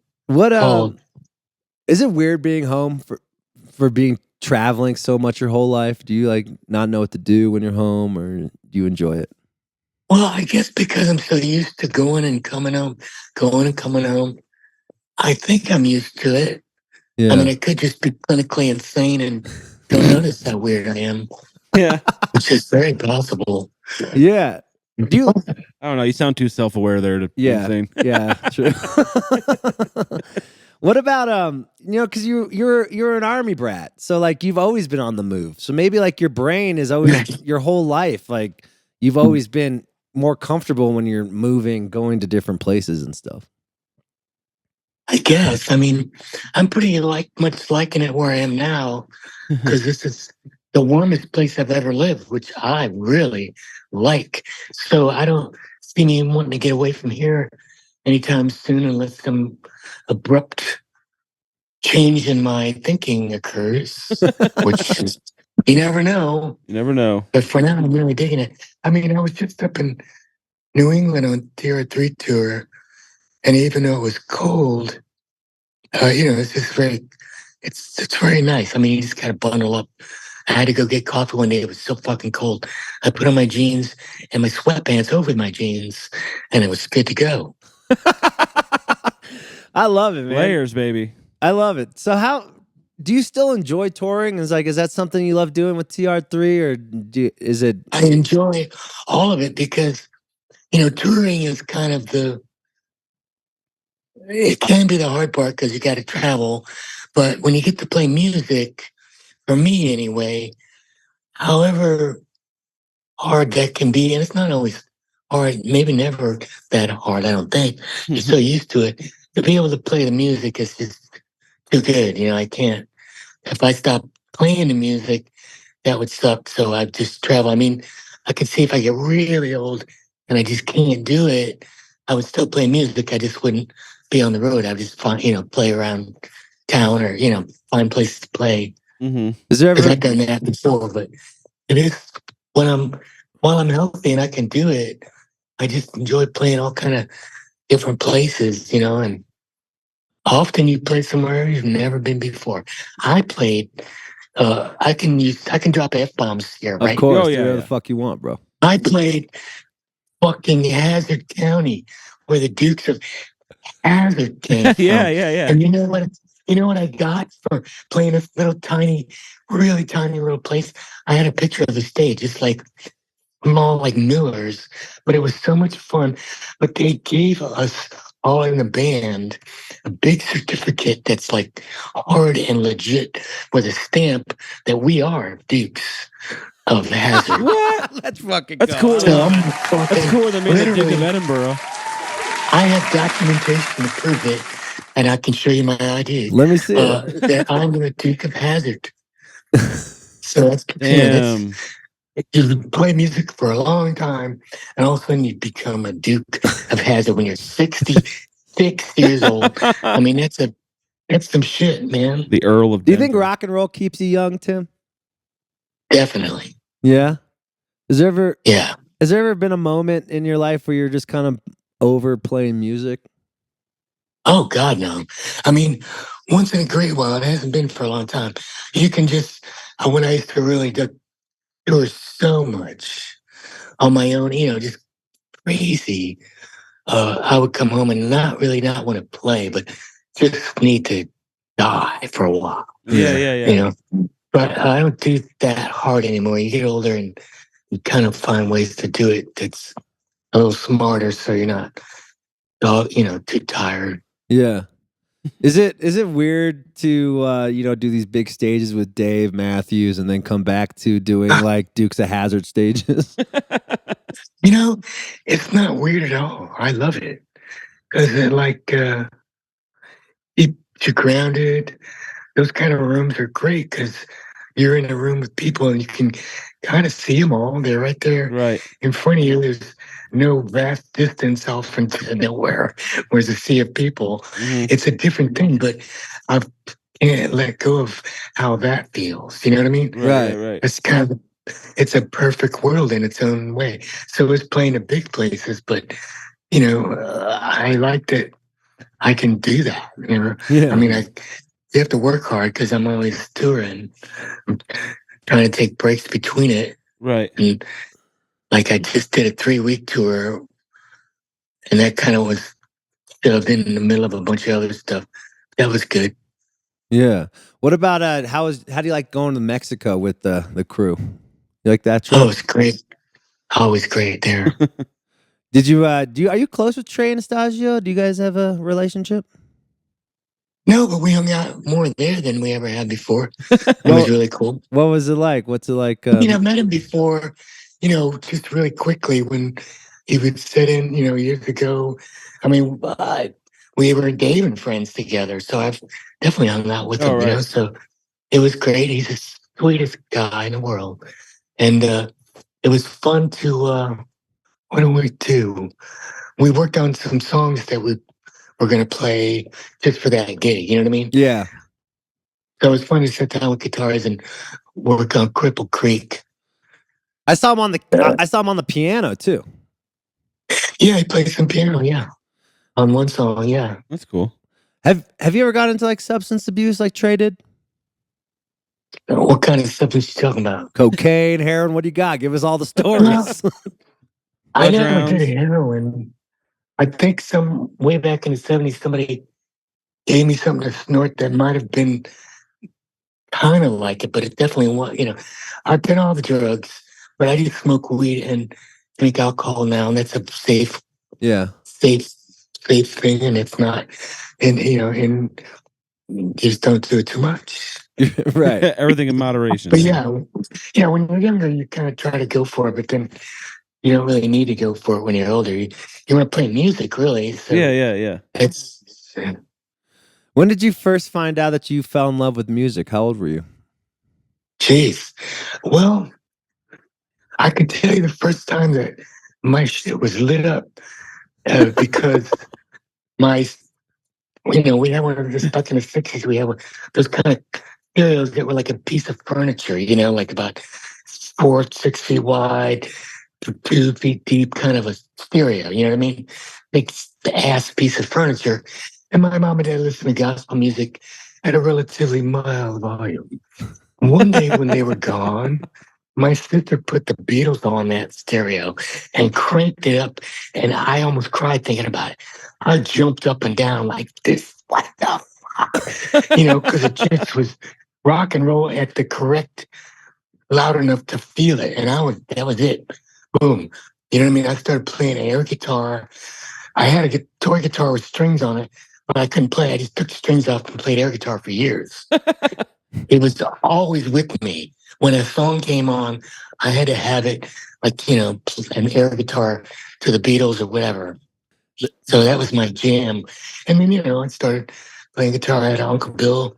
Is it weird being home for being traveling so much your whole life? Do you not know what to do when you're home, or do you enjoy it? Well, I guess because I'm so used to going and coming home. I think I'm used to it. Yeah. I mean, I could just be clinically insane and don't notice how weird I am. Yeah. Which is very possible. Yeah. Do you? I don't know. You sound too self-aware there to be insane. Yeah, true. What about because you're an army brat, so you've always been on the move. So maybe your brain is always your whole life. You've always been more comfortable when you're moving, going to different places and stuff. I guess. I mean, I'm pretty much liking it where I am now because this is the warmest place I've ever lived, which I really like. So I don't see me wanting to get away from here anytime soon unless some abrupt change in my thinking occurs, which is, you never know. You never know. But for now, I'm really digging it. I mean, I was just up in New England on Tier 3 tour, and even though it was cold, it's just it's very nice. I mean, you just kind of bundle up. I had to go get coffee one day. It was so fucking cold. I put on my jeans and my sweatpants over my jeans, and it was good to go. I love it, man. Layers, baby. I love it. So how do you still enjoy touring? Is that something you love doing with TR3, or is it? I enjoy all of it because, touring is kind of it can be the hard part because you got to travel. But when you get to play music, for me anyway, however hard that can be, and it's not always hard, maybe never that hard, I don't think. You're so used to it. To be able to play the music is just too good. I can't. If I stop playing the music, that would suck. So I just travel. I mean, I can see if I get really old and I just can't do it, I would still play music. I just wouldn't be on the road. I would just play around town or, find places to play. Mm-hmm. Is there ever? Because I've done that before, but it is while I'm healthy and I can do it, I just enjoy playing all kind of different places, and often you play somewhere you've never been before. I played. I can drop F-bombs here, right? Of course, Oh, yeah, whatever yeah. the fuck you want, bro. I played fucking Hazard County, where the Dukes of Hazard came from. yeah. And you know what I got for playing this really tiny little place? I had a picture of the stage. It's small, like Miller's, but it was so much fun. But they gave us all in the band a big certificate that's hard and legit with a stamp that we are Dukes of Hazard. What? Let's fucking That's go. cool. So That's cooler than being the Duke of literally, Edinburgh. I have documentation to prove it, and I can show you my ID. Let me see it. That I'm the Duke of Hazard. So that's Damn. you play music for a long time, and all of a sudden you become a Duke of Hazard when you're 66 years old. I mean, that's some shit, man. The Earl of Do you think Denver. rock and roll keeps you young, Tim? Definitely. Yeah. Has there Yeah. ever been a moment in your life where you're just kind of over playing music? Oh God, no. I mean, once in a great while, it hasn't been for a long time. You can just when I used to really go tour so much on my own, just crazy. I would come home and not want to play, but just need to die for a while. Yeah. But I don't do that hard anymore. You get older and you kind of find ways to do it that's a little smarter, so you're not, too tired. Yeah. Is it weird to do these big stages with Dave Matthews and then come back to doing like Dukes of Hazzard stages? It's not weird at all. I love it because you're grounded. Those kind of rooms are great because you're in a room with people and you can kind of see them all. They're right there in front of you. There's no vast distance off into nowhere where there's a sea of people. Mm-hmm. It's a different thing, but I can't let go of how that feels. You know what I mean? Right. It's a perfect world in its own way. So it's playing the big places, but I like that I can do that. Yeah. I mean, you have to work hard because I'm always touring. I'm trying to take breaks between it. Right. And like I just did a 3-week tour, and that kind of was shoved in the middle of a bunch of other stuff. That was good. Yeah. What about how do you like going to Mexico with the crew? You like that trip? Oh, it's great. Always great there. Did you are you close with Trey Anastasio? Do you guys have a relationship? No, but we hung out more there than we ever had before. It was really cool. What was it like? What's it like? I've met him before, just really quickly when he would sit in, years ago. I mean, we were Dave and friends together, so I've definitely hung out with him, so it was great. He's the sweetest guy in the world. And it was fun to, what did we do? We worked on some songs that we were going to play just for that gig, you know what I mean? Yeah. So it was fun to sit down with guitars and work on Cripple Creek. I saw him on the piano too. Yeah, he played some piano, yeah. On one song, yeah. That's cool. Have you ever gotten into like substance abuse like Trey did? What kind of substance you talking about? Cocaine, heroin, what do you got? Give us all the stories. I never did heroin. I think some way back in the 70s, somebody gave me something to snort that might have been kind of like it, but it definitely was, I've done all the drugs, but I do smoke weed and drink alcohol now, and that's a safe thing, and it's not, and just don't do it too much. Right. Everything in moderation. But yeah, when you're younger, you kind of try to go for it, but then you don't really need to go for it when you're older. You want to play music, really. So yeah. It's. When did you first find out that you fell in love with music? How old were you? Jeez. Well, I could tell you the first time that my shit was lit up because we had one of those back in the 60s. We had those kind of stereos that were like a piece of furniture, like about 4-6 feet wide, 2 feet deep, kind of a stereo. You know what I mean? Big ass piece of furniture. And my mom and dad listened to gospel music at a relatively mild volume. One day when they were gone, my sister put the Beatles on that stereo and cranked it up, and I almost cried thinking about it. I jumped up and down like this. What the fuck? Because it just was rock and roll at the correct, loud enough to feel it. And that was it. Boom. You know what I mean? I started playing air guitar. I had a toy guitar with strings on it, but I couldn't play. I just took the strings off and played air guitar for years. It was always with me. When a song came on, I had to have it like, an air guitar to the Beatles or whatever. So that was my jam. And then, I started playing guitar. I had Uncle Bill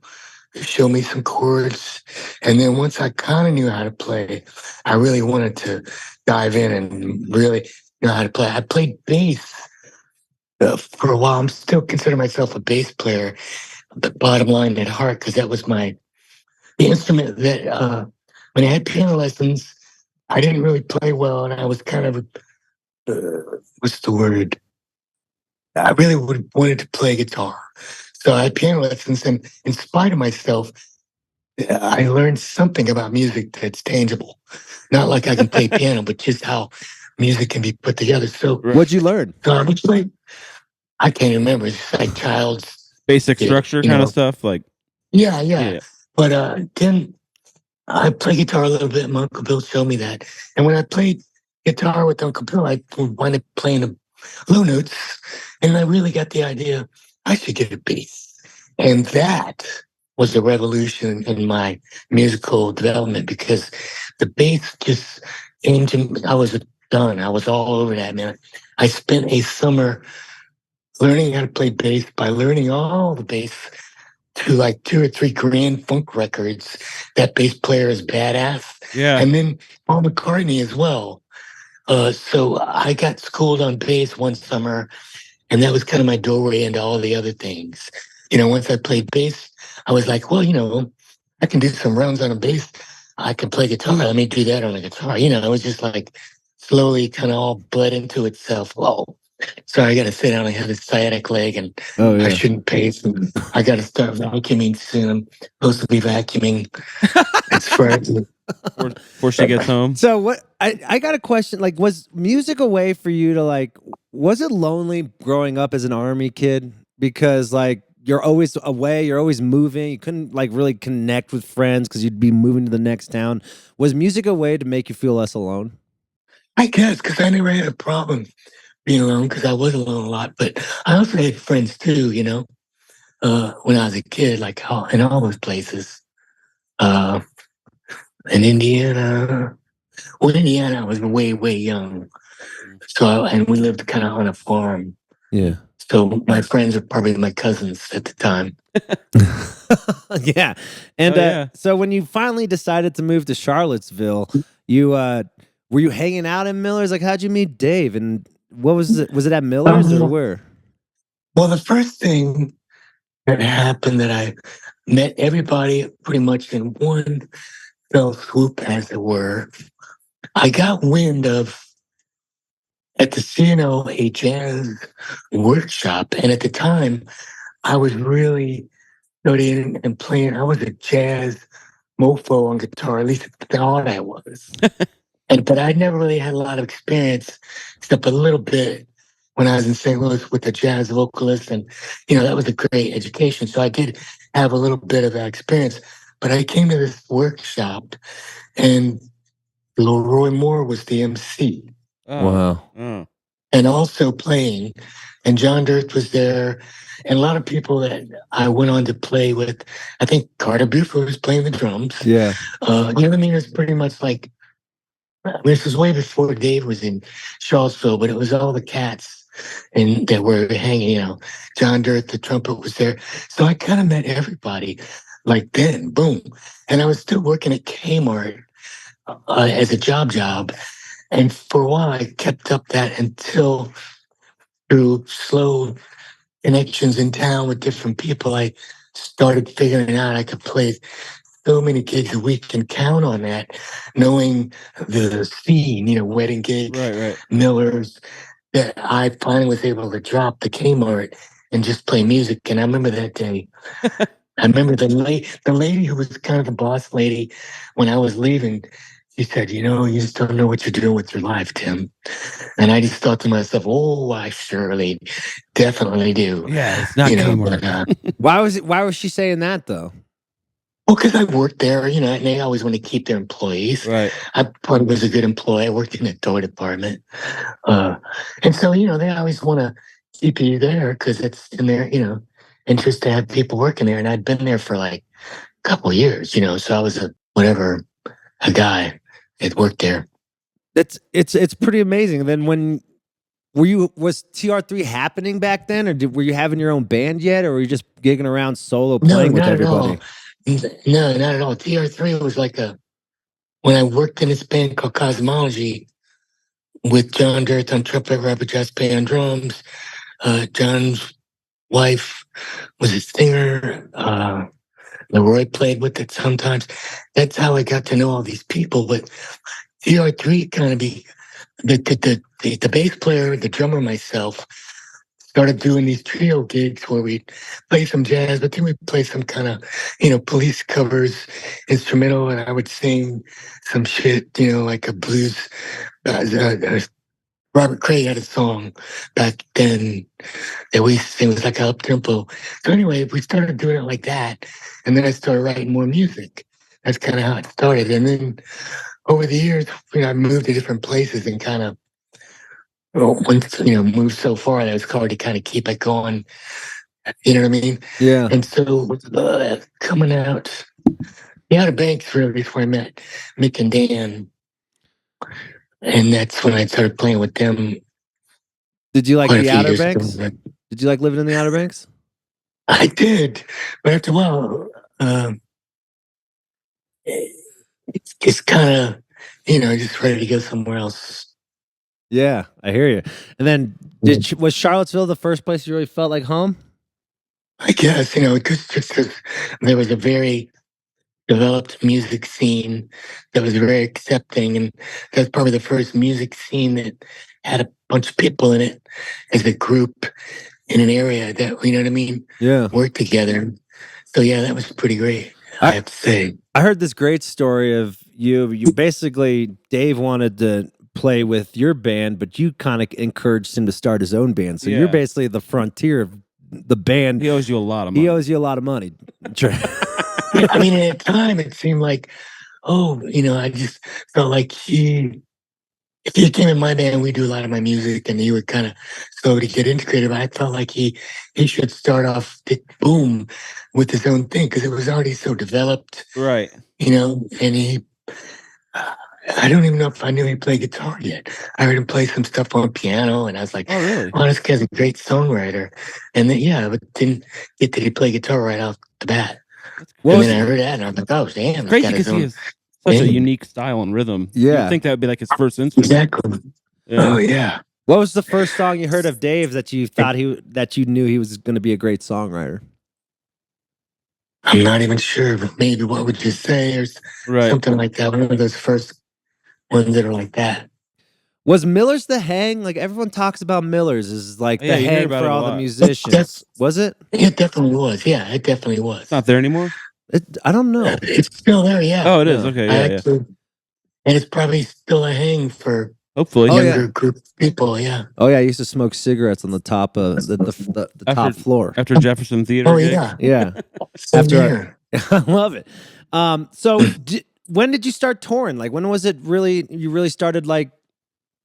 show me some chords. And then once I kind of knew how to play, I really wanted to dive in and really know how to play. I played bass for a while. I'm still consider myself a bass player, but bottom line at heart, because that was the instrument that when I had piano lessons, I didn't really play well, and I was kind of what's the word? I really wanted to play guitar. So I had piano lessons, and in spite of myself, I learned something about music that's tangible. Not like I can play piano, but just how music can be put together. So what'd you learn? So I was like, I can't remember. It's like child's basic structure kind of stuff. Like, yeah. But then I played guitar a little bit. My Uncle Bill showed me that. And when I played guitar with Uncle Bill, I wound up playing the low notes. And I really got the idea I should get a bass. And that was a revolution in my musical development because the bass just came to me. I was done. I was all over that, man. I spent a summer learning how to play bass by learning all the bass to like 2 or 3 Grand Funk records. That bass player is badass. Yeah. And then Paul McCartney as well. So I got schooled on bass one summer, and that was kind of my doorway into all the other things. Once I played bass, I was like, well, I can do some rounds on a bass. I can play guitar. Let me do that on a guitar. It was just like slowly kind of all bled into itself. Whoa. Sorry, I got to sit down. I have this sciatic leg, and I shouldn't pace. And I got to start vacuuming soon. I'm supposed to be vacuuming. It's Friday. Before she gets home. So what? I got a question. Like, was music a way for you to like? Was it lonely growing up as an army kid? Because like you're always away, you're always moving. You couldn't like really connect with friends because you'd be moving to the next town. Was music a way to make you feel less alone? I guess because I never had a problem being alone because I was alone a lot. But I also had friends too, when I was a kid, like in all those places. In Indiana. Well, Indiana, I was way, way young. And we lived kind of on a farm. Yeah. So my friends are probably my cousins at the time. Yeah. And so when you finally decided to move to Charlottesville, you were you hanging out in Miller's? Like, how'd you meet Dave? And what was it? Was it at Miller's or where? Well, the first thing that happened that I met everybody pretty much in one fell swoop, as it were. I got wind of at the CNO a jazz workshop, and at the time, I was really studying and playing. I was a jazz mofo on guitar. At least I thought I was. But I never really had a lot of experience, except a little bit when I was in St. Louis with a jazz vocalist, and that was a great education. So I did have a little bit of that experience. But I came to this workshop, and Leroy Moore was the MC. Wow. And also playing. And John Dirth was there. And a lot of people that I went on to play with. I think Carter Buford was playing the drums. Yeah. You know what I mean? It's pretty much like, this was way before Dave was in Charlottesville, but it was all the cats and that were hanging, John Dirth, the trumpet, was there. So I kind of met everybody like then, boom. And I was still working at Kmart as a job. And for a while, I kept up that until through slow connections in town with different people, I started figuring out I could play so many gigs a week and count on that, knowing the scene, wedding gigs, right. Miller's, that I finally was able to drop the Kmart and just play music. And I remember that day. I remember the lady who was kind of the boss lady when I was leaving. She said, you just don't know what you're doing with your life, Tim. And I just thought to myself, oh, I surely, definitely do. Yeah, it's not Kmart. Why was she saying that though? Well, because I worked there, and they always want to keep their employees. Right. I probably was a good employee. I worked in the toy department. And so, they always want to keep you there because it's in their, interest to have people working there. And I'd been there for like a couple of years, so I was a guy that worked there. It's pretty amazing. And then was TR3 happening back then, or were you having your own band yet, or were you just gigging around solo playing with everybody? No, not at all. TR3 was like when I worked in this band called Cosmology with John Dirth on trumpet, Robert Jasper on drums. John's wife was a singer. Leroy played with it sometimes. That's how I got to know all these people. But TR3 kind of the bass player, the drummer, myself started doing these trio gigs where we play some jazz, but then we play some kind of, Police covers, instrumental, and I would sing some shit, like a blues. Robert Cray had a song back then that we sing. It was like up tempo. So anyway, we started doing it like that, and then I started writing more music. That's kind of how it started. And then over the years, I moved to different places and kind of once moved so far that it was hard to kind of keep it going. You know what I mean? Yeah. And so coming out, the Outer Banks really is where I met Mick and Dan, and that's when I started playing with them. Did you like the Outer Banks? Did you like living in the Outer Banks? I did, but after a while, it's kind of, just ready to go somewhere else. Yeah, I hear you. And then, was Charlottesville the first place you really felt like home? I guess, just because there was a very developed music scene that was very accepting, and that's probably the first music scene that had a bunch of people in it as a group in an area that, you know what I mean? Yeah. Work together. So yeah, that was pretty great, I have to say. I heard this great story of you basically, Dave wanted to play with your band, but you kind of encouraged him to start his own band. So you're basically the frontier of the band. He owes you a lot of money. He owes you a lot of money. I mean, at the time, it seemed like, I just felt like if he came in my band, we do a lot of my music, and he would kind of slow to get integrated. But I felt like he should start off boom with his own thing because it was already so developed, right? And he. I don't even know if I knew he played guitar yet. I heard him play some stuff on piano, and I was like, "Oh, really? Well, this guy's a great songwriter." And then, but didn't get that he played guitar right off the bat. And then I heard that, and I was like, "Oh, damn!" It's crazy because he has such a unique style and rhythm. Yeah, you'd think that would be like his first instrument. Exactly. Yeah. Oh yeah. What was the first song you heard of Dave that you thought that you knew he was going to be a great songwriter? I'm not even sure, but maybe What Would You Say or something like that. One of those first ones that are like that. Was Miller's the Hang? Like everyone talks about Miller's is like the hang for all the musicians. Was it? It definitely was. Yeah, it definitely was. It's not there anymore? I don't know. It's still there, yeah. Oh, it is. Okay, yeah. And it's probably still a hang for hopefully younger group of people, yeah. Oh yeah, I used to smoke cigarettes on the top of the top floor. After Jefferson Theater. Oh yeah. Yeah. After I love it. So when did you start touring? Like when was it you really started like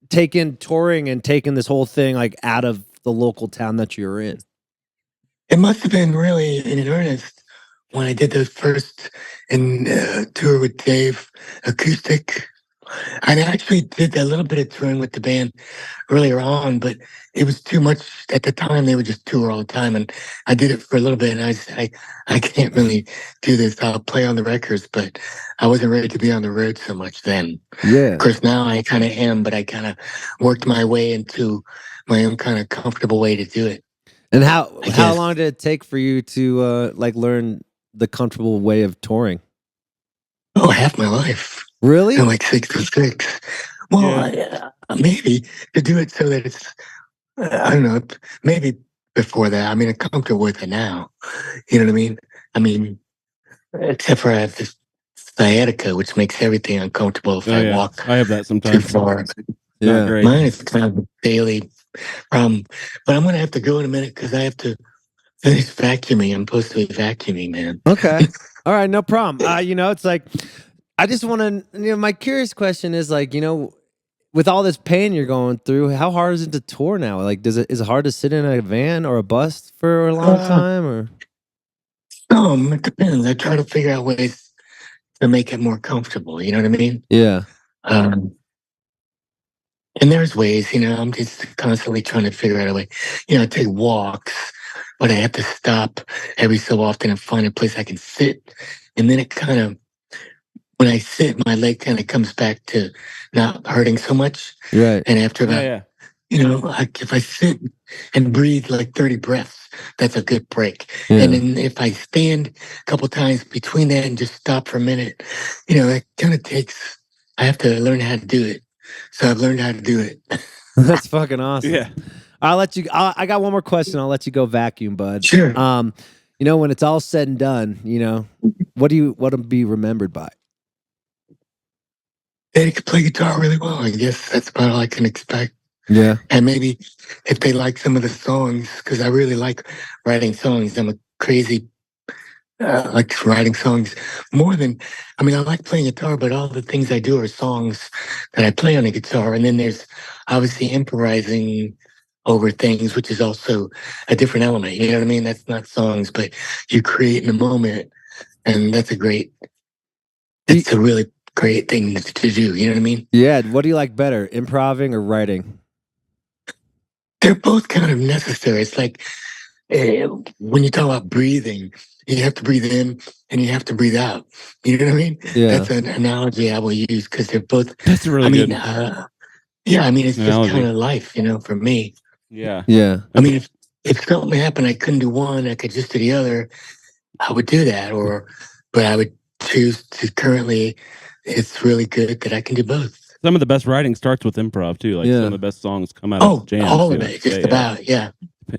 taking touring and taking this whole thing like out of the local town that you were in? It must have been really in earnest when I did those first tour with Dave acoustic. I actually did a little bit of touring with the band earlier on, but it was too much at the time. They would just tour all the time, and I did it for a little bit. And I can't really do this. I'll play on the records, but I wasn't ready to be on the road so much then. Yeah, of course now I kind of am, but I kind of worked my way into my own kind of comfortable way to do it. And how long did it take for you to like learn the comfortable way of touring? Oh, half my life. Really? I'm like 66. Well, maybe to do it so that it's, I don't know, maybe before that. I mean, I'm comfortable with it now. You know what I mean? I mean, except for I have this sciatica, which makes everything uncomfortable if I walk I have that sometimes. too far. Yeah. Mine is kind of a daily problem. But I'm going to have to go in a minute because I have to finish vacuuming. I'm supposed to be vacuuming, man. Okay. All right, no problem. It's like, I just want to, my curious question is like, with all this pain you're going through, how hard is it to tour now? Like, is it hard to sit in a van or a bus for a long time or? It depends. I try to figure out ways to make it more comfortable. You know what I mean? Yeah. And there's ways, I'm just constantly trying to figure out a way. I take walks, but I have to stop every so often and find a place I can sit. And then it kind of, when I sit, my leg kind of comes back to not hurting so much. Right. And after about, if I sit and breathe like 30 breaths, that's a good break. Yeah. And then if I stand a couple times between that and just stop for a minute, it kind of takes, I have to learn how to do it. So I've learned how to do it. That's fucking awesome. Yeah. I'll let you. I got one more question. I'll let you go vacuum, bud. Sure. When it's all said and done, what do you want to be remembered by? They could play guitar really well. I guess that's about all I can expect. Yeah. And maybe if they like some of the songs, because I really like writing songs. I'm a crazy, like writing songs more than, I like playing guitar, but all the things I do are songs that I play on the guitar. And then there's obviously improvising over things, which is also a different element. You know what I mean? That's not songs, but you create in a moment. And it's a really great thing to do. You know what I mean? Yeah. What do you like better, improvising or writing? They're both kind of necessary. It's like when you talk about breathing, you have to breathe in and you have to breathe out. You know what I mean? Yeah. That's an analogy I will use because they're both. That's really good. It's just kind of life, for me. Yeah. Yeah. If something happened, I couldn't do one, I could just do the other. I would do that, but I would choose to currently. It's really good that I can do both. Some of the best writing starts with improv too. Like some of the best songs come out of jams. All of it, just about, yeah.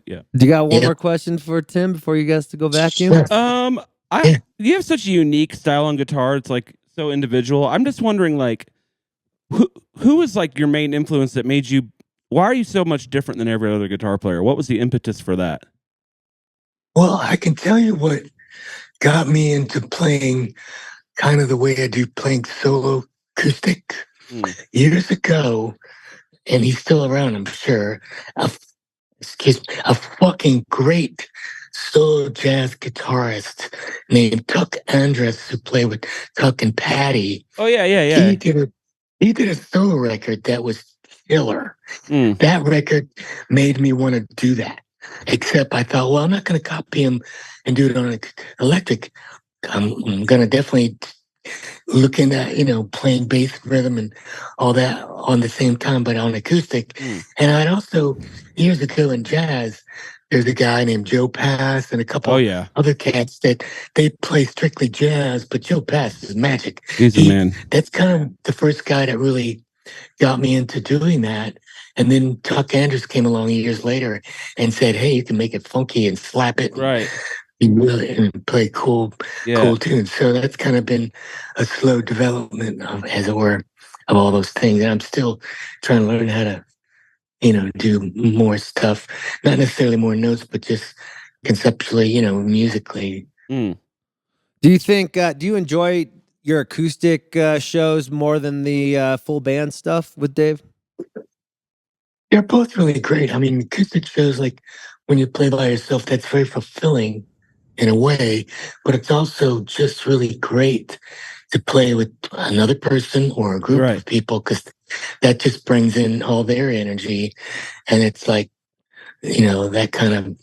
Yeah. Do you got one more question for Tim before you guys to go vacuum? Sure. You have such a unique style on guitar. It's like so individual. I'm just wondering, like, who was like your main influence that made you? Why are you so much different than every other guitar player? What was the impetus for that? Well, I can tell you what got me into playing kind of the way I do, playing solo acoustic years ago, and he's still around, I'm sure. A fucking great solo jazz guitarist named Tuck Andress, who played with Tuck and Patty. Oh yeah. He did a solo record that was killer. That record made me want to do that. Except I thought, well, I'm not going to copy him and do it on an electric. I'm going to definitely look into, playing bass rhythm and all that on the same time, but on acoustic. And I'd also, years ago in jazz, there's a guy named Joe Pass and a couple other cats that they play strictly jazz, but Joe Pass is magic. He's a man. That's kind of the first guy that really got me into doing that. And then Tuck Andress came along years later and said, hey, you can make it funky and slap it. Right. And play cool tunes. So that's kind of been a slow development of, as it were, of all those things. And I'm still trying to learn how to, do more stuff. Not necessarily more notes, but just conceptually, musically. Do you think, do you enjoy your acoustic shows more than the full band stuff with Dave? They're both really great. Acoustic shows, like when you play by yourself, that's very fulfilling in a way, but it's also just really great to play with another person or a group of people, because that just brings in all their energy, and it's like, that kind of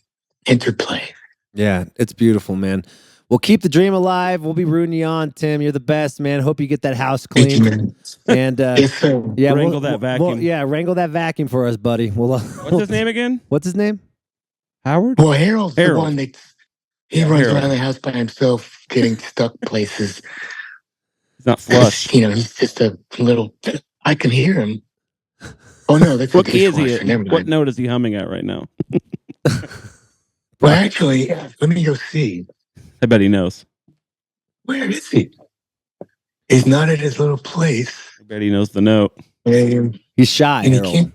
interplay. Yeah, it's beautiful, man. Well, keep the dream alive. We'll be rooting you on, Tim. You're the best, man. Hope you get that house clean. And yes, sir. Yeah, wrangle that vacuum. Wrangle that vacuum for us, buddy. What's his name again? What's his name? Howard? Well, Harold's the one that runs around the house by himself, getting stuck places. He's not flush. He's just a little. I can hear him. Oh no, that's what key is he? Never mind. What note is he humming at right now? Well, actually, let me go see. I bet he knows. Where is he? He's not at his little place. I bet he knows the note. He's shy, Harold.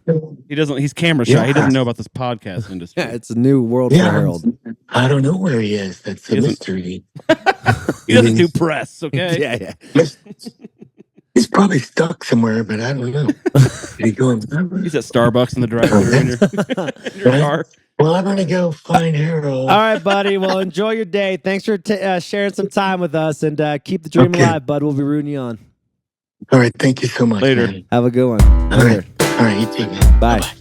He doesn't. He's camera shy. He doesn't know about this podcast industry. Yeah, it's a new world for Harold. I don't know where he is. That's a mystery. He doesn't do press. Okay. Yeah. He's probably stuck somewhere, but I don't know. He's at Starbucks in the drive-thru in your car. Well, I'm gonna go find Harold. All right, buddy. Well, enjoy your day. Thanks for sharing some time with us, and keep the dream alive, bud. We'll be rooting you on. All right, thank you so much. Later. Man. Have a good one. All right, you too, man. Bye. Bye-bye.